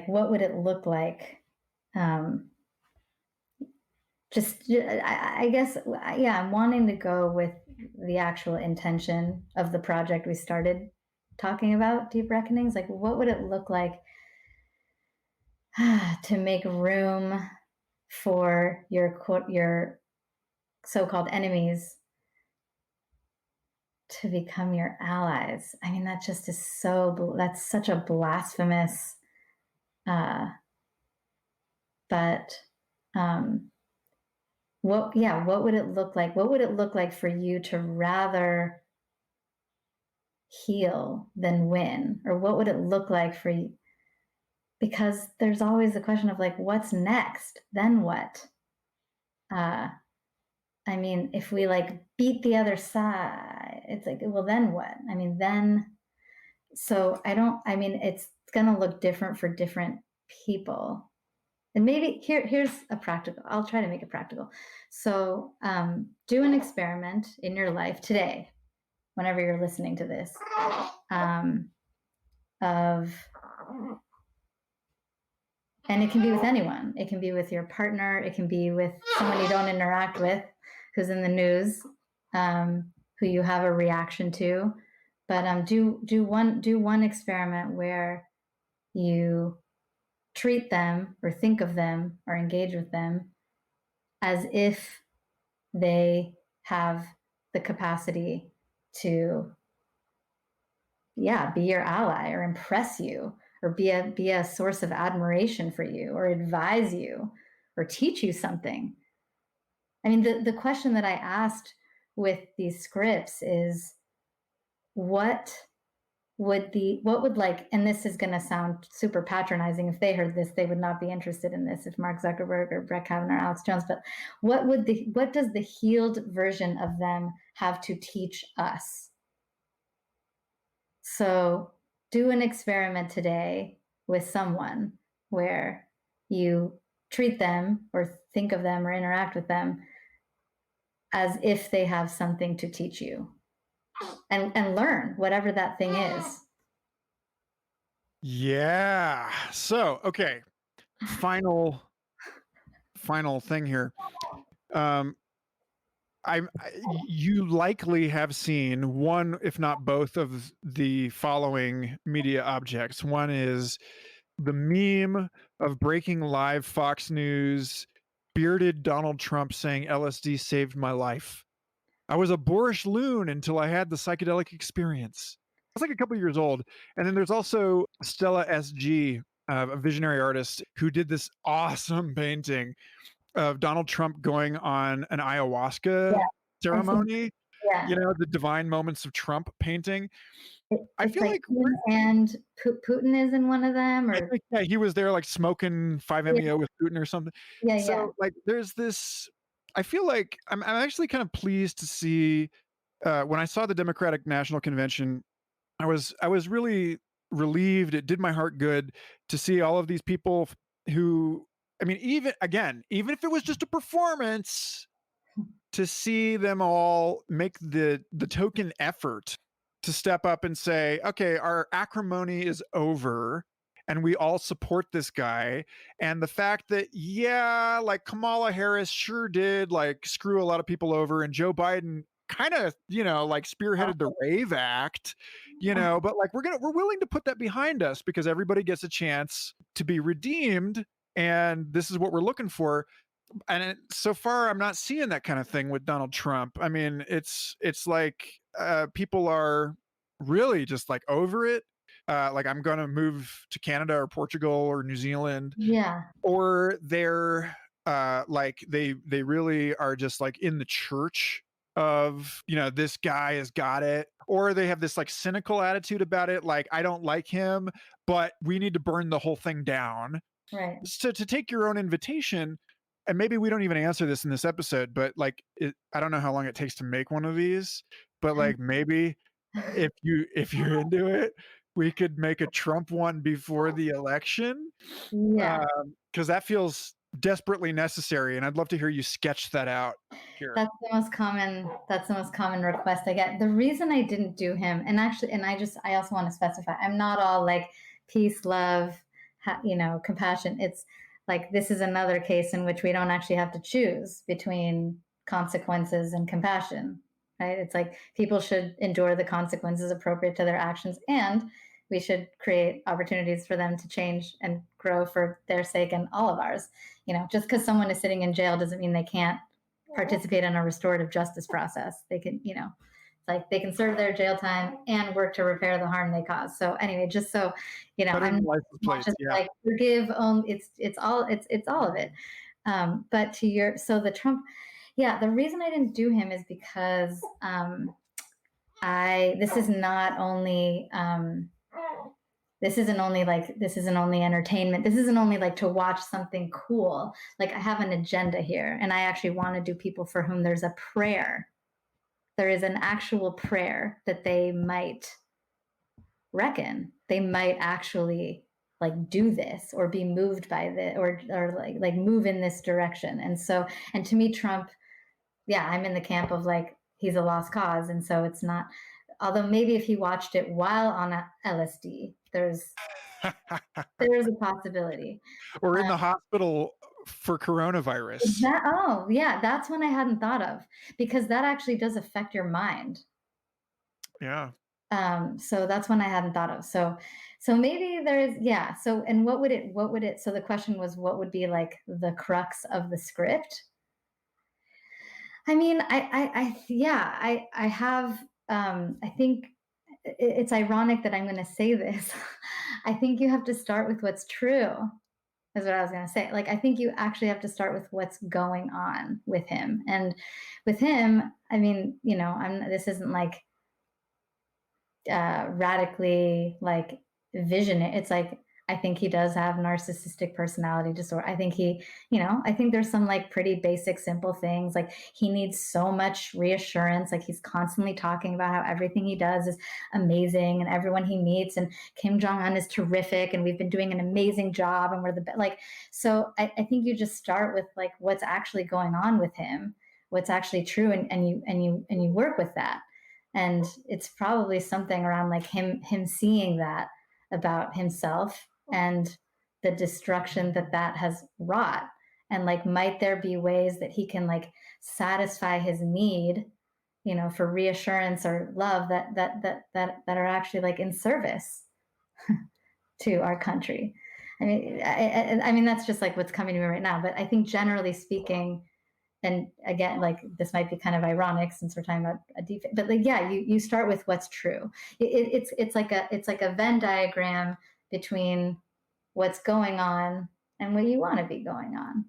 B: what would it look like? I guess, yeah, I'm wanting to go with the actual intention of the project we started talking about, Deep Reckonings. Like, what would it look like to make room for your so-called enemies to become your allies? I mean, that just is that's such a blasphemous, but what would it look like? What would it look like for you to rather heal than win? Or what would it look like for you? Because there's always the question of like, what's next? Then what? I mean, if we like beat the other side, it's like, well, then what? I mean, it's going to look different for different people. And maybe here's a practical, I'll try to make it practical. So do an experiment in your life today, whenever you're listening to this, and it can be with anyone. It can be with your partner. It can be with someone you don't interact with, who's in the news, who you have a reaction to. But do one experiment where you treat them or think of them or engage with them as if they have the capacity to, be your ally or impress you or be a source of admiration for you or advise you or teach you something. I mean, the question that I asked with these scripts is what would like, and this is going to sound super patronizing. If they heard this, they would not be interested in this. If Mark Zuckerberg or Brett Kavanaugh or Alex Jones, but what does the healed version of them have to teach us? So do an experiment today with someone where you treat them or think of them or interact with them as if they have something to teach you, and learn whatever that thing is.
A: Yeah. So, okay. Final thing here. You likely have seen one, if not both, of the following media objects. One is the meme of breaking live Fox News, bearded Donald Trump saying LSD saved my life. I was a boorish loon until I had the psychedelic experience. It's like a couple years old. And then there's also Stella SG, a visionary artist, who did this awesome painting of Donald Trump going on an ayahuasca ceremony.
B: Yeah.
A: You know, the divine moments of Trump painting. I feel like
B: and Putin is in one of them, or
A: yeah, he was there like smoking 5-MeO with Putin or something. So like there's this, I feel like I'm actually kind of pleased to see when I saw the Democratic National Convention, I was really relieved. It did my heart good to see all of these people who, I mean, even if it was just a performance, to see them all make the token effort to step up and say, okay, our acrimony is over and we all support this guy. And the fact that, yeah, like Kamala Harris sure did like screw a lot of people over, and Joe Biden kind of, you know, like spearheaded the Rave Act, you know, but like we're willing to put that behind us because everybody gets a chance to be redeemed, and this is what we're looking for. And so far, I'm not seeing that kind of thing with Donald Trump. I mean, it's like people are really just like over it. Like I'm going to move to Canada or Portugal or New Zealand.
B: Yeah.
A: Or they're like they really are just like in the church of, you know, this guy has got it. Or they have this like cynical attitude about it. Like, I don't like him, but we need to burn the whole thing down.
B: Right.
A: So to take your own invitation, and maybe we don't even answer this in this episode, but like, I don't know how long it takes to make one of these, but like maybe if you're into it, we could make a Trump one before the election.
B: Yeah.
A: Because that feels desperately necessary, and I'd love to hear you sketch that out here.
B: That's the most common request I get. The reason I didn't do him, and I also want to specify, I'm not all like peace, love, you know, compassion. It's like, this is another case in which we don't actually have to choose between consequences and compassion, right? It's like people should endure the consequences appropriate to their actions, and we should create opportunities for them to change and grow for their sake and all of ours. You know, just because someone is sitting in jail doesn't mean they can't participate in a restorative justice process. They can, you know, like they can serve their jail time and work to repair the harm they cause. So anyway, just so you know, I'm not just like forgive. It's all of it. But so the Trump, the reason I didn't do him is because this isn't only entertainment. This isn't only like to watch something cool. Like, I have an agenda here, and I actually want to do people for whom there's a prayer. There is an actual prayer that they might reckon. They might actually like do this or be moved by this or like move in this direction. And so, and to me, Trump, I'm in the camp of like, he's a lost cause. And so it's not, although maybe if he watched it while on a LSD, there's a possibility.
A: Or in the hospital for coronavirus.
B: That's one I hadn't thought of, because that actually does affect your mind.
A: Yeah.
B: So that's one I hadn't thought of. So maybe there's, so, and what would it, so the question was, what would be like the crux of the script? I mean, I have, I think it's ironic that I'm going to say this. I think you have to start with what's true. is what I was going to say. Like, I think you actually have to start with what's going on with him. And with him, I mean, this isn't like radically like vision. It's like, I think he does have narcissistic personality disorder. I think I think there's some like pretty basic, simple things. Like he needs so much reassurance. Like he's constantly talking about how everything he does is amazing and everyone he meets and Kim Jong-un is terrific and we've been doing an amazing job and we're the best. Like, so I think you just start with like what's actually going on with him, what's actually true. And you work with that. And it's probably something around like him seeing that about himself and the destruction that has wrought. And like, might there be ways that he can like satisfy his need, for reassurance or love that are actually like in service to our country. I mean that's just like what's coming to me right now. But I think generally speaking, and again, like this might be kind of ironic since we're talking about a defect, but like, yeah, you start with what's true. It's like a Venn diagram between what's going on and what you want to be going on.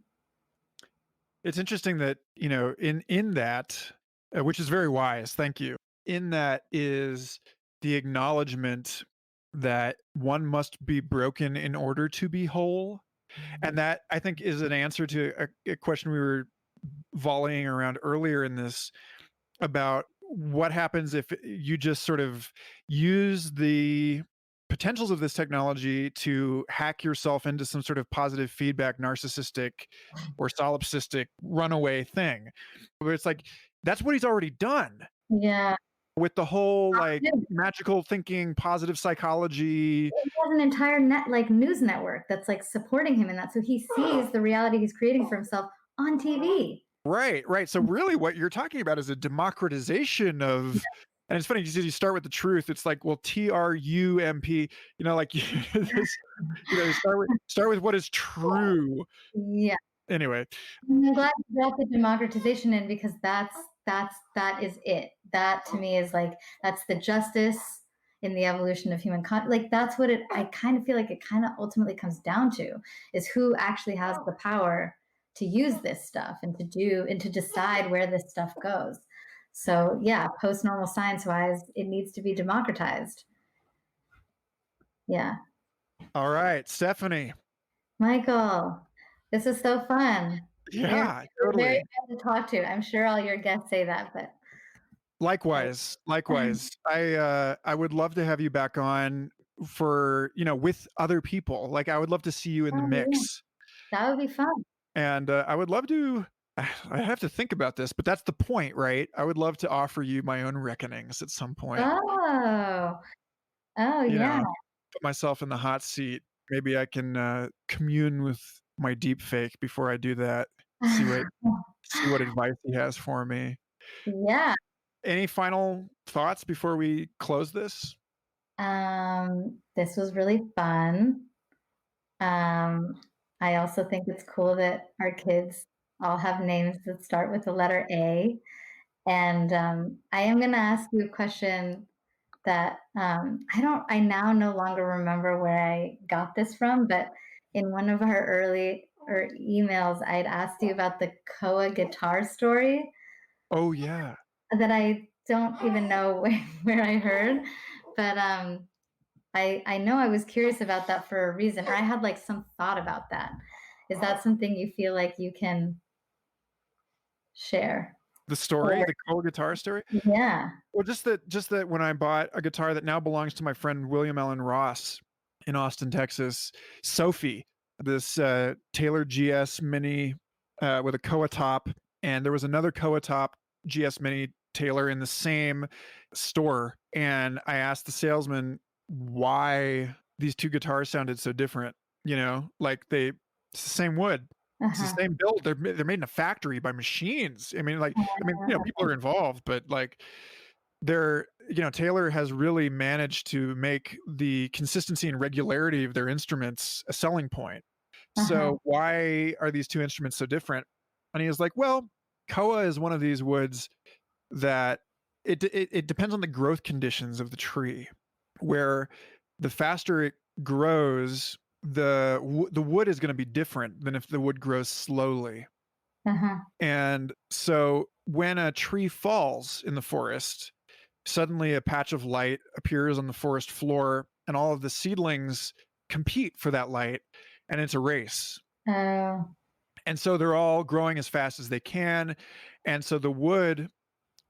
A: It's interesting that, in that, which is very wise, thank you. In that is the acknowledgement that one must be broken in order to be whole. And that, I think, is an answer to a question we were volleying around earlier in this about what happens if you just sort of use the potentials of this technology to hack yourself into some sort of positive feedback, narcissistic or solipsistic runaway thing. But it's like, that's what he's already done.
B: Yeah.
A: With the whole like magical thinking, positive psychology.
B: He has an entire news network that's like supporting him in that. So he sees the reality he's creating for himself on TV.
A: Right. So really what you're talking about is a democratization of, and it's funny, you start with the truth. It's like, well, TRUMP, like start with what is true.
B: Yeah.
A: Anyway.
B: I'm glad you brought the democratization in because that is it. That to me is like, that's the justice in the evolution of human like that's what I kind of feel like it kind of ultimately comes down to, is who actually has the power to use this stuff and to decide where this stuff goes. So yeah, post-normal science wise, it needs to be democratized. Yeah.
A: All right, Stephanie.
B: Michael, this is so fun.
A: Yeah,
B: you're
A: totally.
B: very fun to talk to. I'm sure all your guests say that, but
A: likewise. I would love to have you back on for, with other people. Like I would love to see you in the mix.
B: Yeah. That would be fun.
A: And I would love to, I have to think about this, but that's the point, right? I would love to offer you my own reckonings at some point.
B: Oh, yeah.
A: Put myself in the hot seat. Maybe I can commune with my deepfake before I do that. See what advice he has for me.
B: Yeah.
A: Any final thoughts before we close this?
B: This was really fun. I also think it's cool that our kids all have names that start with the letter A. And I am going to ask you a question that I now no longer remember where I got this from, but in one of our early emails, I'd asked you about the Koa guitar story.
A: Oh, yeah.
B: That I don't even know where I heard, but I know I was curious about that for a reason, or I had like some thought about that. Is that something you feel like you can share?
A: The story, the Koa guitar story?
B: Yeah.
A: Well, just that when I bought a guitar that now belongs to my friend William Allen Ross in Austin, Texas, Sophie, this Taylor GS Mini with a Koa top, and there was another Koa top GS Mini Taylor in the same store, and I asked the salesman why these two guitars sounded so different. Like it's the same wood. It's the same build. They're made in a factory by machines. People are involved, but like Taylor has really managed to make the consistency and regularity of their instruments a selling point. So why are these two instruments so different? And he was like, well, Koa is one of these woods that it depends on the growth conditions of the tree, where the faster it grows, the wood is going to be different than if the wood grows slowly. And so when a tree falls in the forest, suddenly a patch of light appears on the forest floor, and all of the seedlings compete for that light, and it's a race. And so they're all growing as fast as they can. And so the wood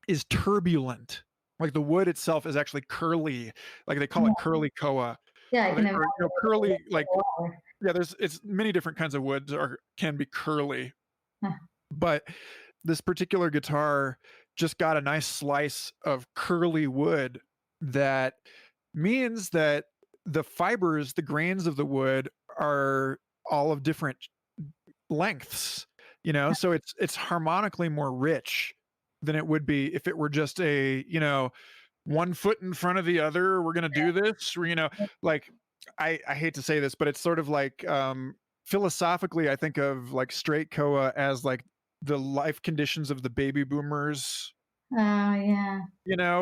A: is turbulent. Like the wood itself is actually curly. Like they call it curly koa.
B: Yeah, I can imagine.
A: Curly, like, yeah, it's many different kinds of woods can be curly. But this particular guitar just got a nice slice of curly wood that means that the fibers, the grains of the wood are all of different lengths, so it's harmonically more rich than it would be if it were just a, 1 foot in front of the other, we're going to do this, or, like, I hate to say this, but it's sort of like, philosophically, I think of like straight koa as like the life conditions of the baby boomers.
B: Yeah.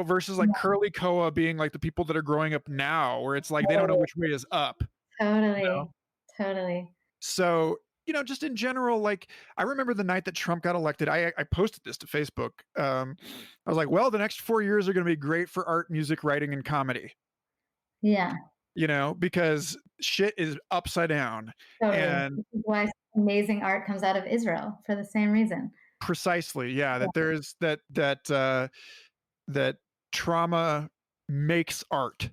A: Versus like curly koa being like the people that are growing up now, where it's like they don't know which way is up.
B: Totally.
A: So, just in general, like I remember the night that Trump got elected, I posted this to Facebook. I was like, well, the next 4 years are going to be great for art, music, writing, and comedy.
B: Yeah.
A: Because shit is upside down.
B: Totally.
A: And
B: this is why amazing art comes out of Israel, for the same reason.
A: Precisely. Yeah. That there's that trauma makes art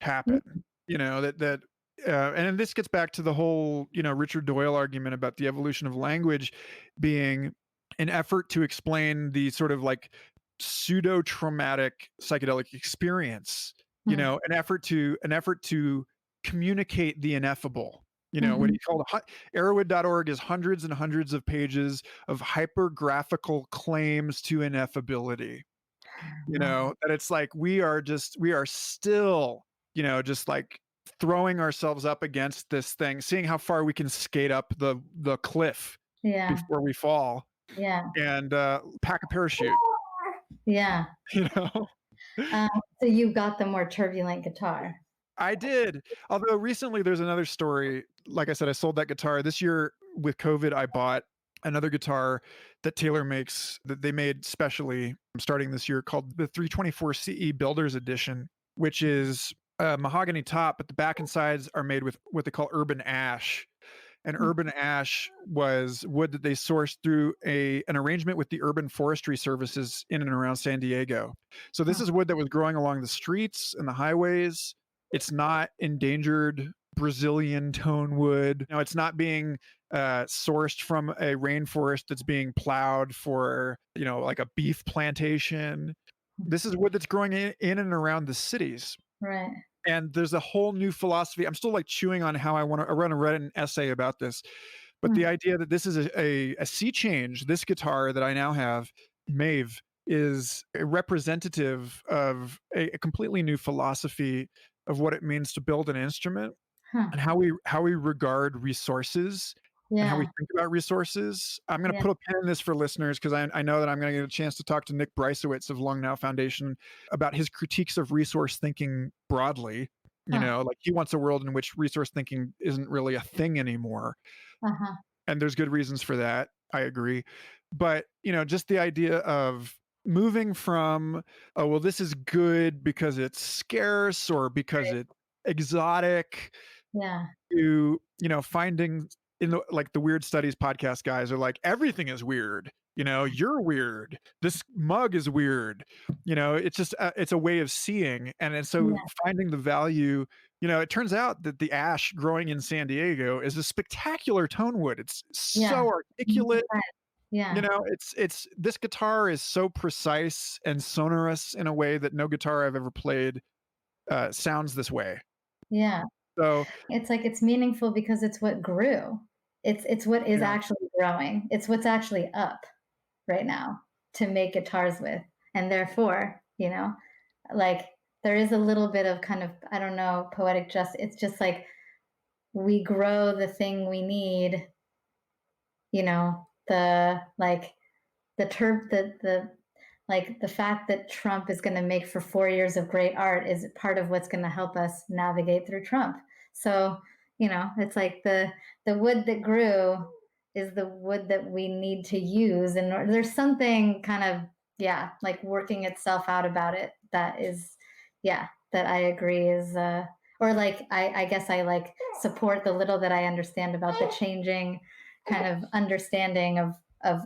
A: happen. And this gets back to the whole, Richard Doyle argument about the evolution of language being an effort to explain the sort of like pseudo-traumatic psychedelic experience, an effort to communicate the ineffable. What he called Erowid.org is hundreds and hundreds of pages of hypergraphical claims to ineffability. That it's like we are still, just like throwing ourselves up against this thing, seeing how far we can skate up the cliff before we fall.
B: Yeah.
A: And pack a parachute.
B: Yeah.
A: So
B: you got the more turbulent guitar.
A: I did. Although recently there's another story. Like I said, I sold that guitar. This year with COVID, I bought another guitar that Taylor makes, that they made specially starting this year, called the 324 CE Builder's Edition, which is a mahogany top, but the back and sides are made with what they call urban ash. And urban ash was wood that they sourced through an arrangement with the Urban Forestry Services in and around San Diego. So this is wood that was growing along the streets and the highways. It's not endangered Brazilian tone wood. It's not being sourced from a rainforest that's being plowed for, like a beef plantation. This is wood that's growing in and around the cities.
B: Right.
A: And there's a whole new philosophy. I'm still like chewing on how I want to write an essay about this. But the idea that this is a sea change, this guitar that I now have, Maeve, is a representative of a completely new philosophy of what it means to build an instrument and how we regard resources and how we think about resources. I'm going to put a pin in this for listeners, because I know that I'm going to get a chance to talk to Nick Brycewicz of Long Now Foundation about his critiques of resource thinking broadly. Like he wants a world in which resource thinking isn't really a thing anymore. And there's good reasons for that. I agree. But, just the idea of moving from, oh, well, this is good because it's scarce or because it's exotic, to, finding in the Weird Studies podcast guys are like, everything is weird. You're weird. This mug is weird. It's just, it's a way of seeing. And so finding the value, it turns out that the ash growing in San Diego is a spectacular tone wood. It's so articulate. It's this guitar is so precise and sonorous in a way that no guitar I've ever played sounds this way.
B: Yeah.
A: So
B: it's like, it's meaningful because it's what grew. It's what is actually growing. It's what's actually up right now to make guitars with. And therefore, like there is a little bit of kind of, I don't know, poetic justice. It's just like we grow the thing we need, the fact that Trump is going to make for 4 years of great art is part of what's going to help us navigate through Trump. So, It's like the wood that grew is the wood that we need to use, and there's something kind of, yeah, like working itself out about it. That is, yeah, that I agree is, or like I guess I like support the little that I understand about the changing kind of understanding of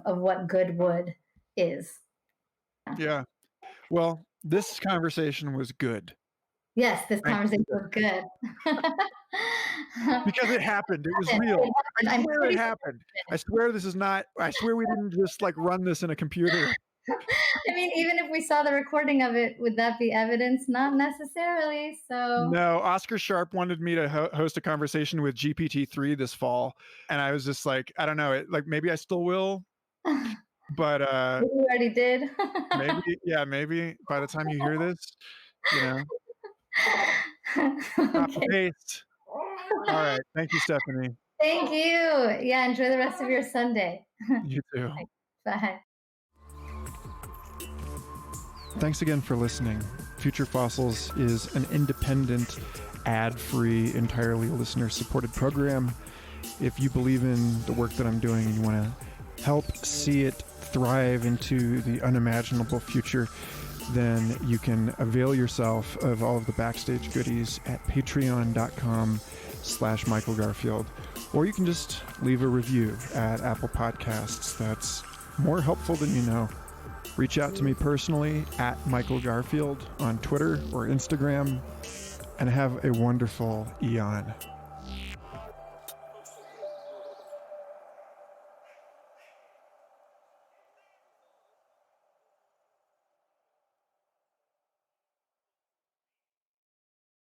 B: what good wood is.
A: Yeah. Well, this conversation was good.
B: Yes, this
A: Thank
B: conversation
A: you.
B: was good.
A: Because it happened. It was real. I swear it happened. I swear this is not, I swear we didn't just like run this in a computer.
B: I mean, even if we saw the recording of it, would that be evidence? Not necessarily. So
A: No, Oscar Sharp wanted me to host a conversation with GPT-3 this fall. And I was just like, I don't know, like maybe I still will. But
B: you already did.
A: maybe by the time you hear this,
B: Okay.
A: copy paste. All right. Thank you, Stephanie.
B: Thank you. Yeah, enjoy the rest of your Sunday.
A: You too.
B: Bye.
A: Thanks again for listening. Future Fossils is an independent, ad-free, entirely listener-supported program. If you believe in the work that I'm doing and you want to help see it thrive into the unimaginable future, then you can avail yourself of all of the backstage goodies at patreon.com/Michael Garfield. Or you can just leave a review at Apple Podcasts. That's more helpful than you know. Reach out to me personally at Michael Garfield on Twitter or Instagram, and have a wonderful eon.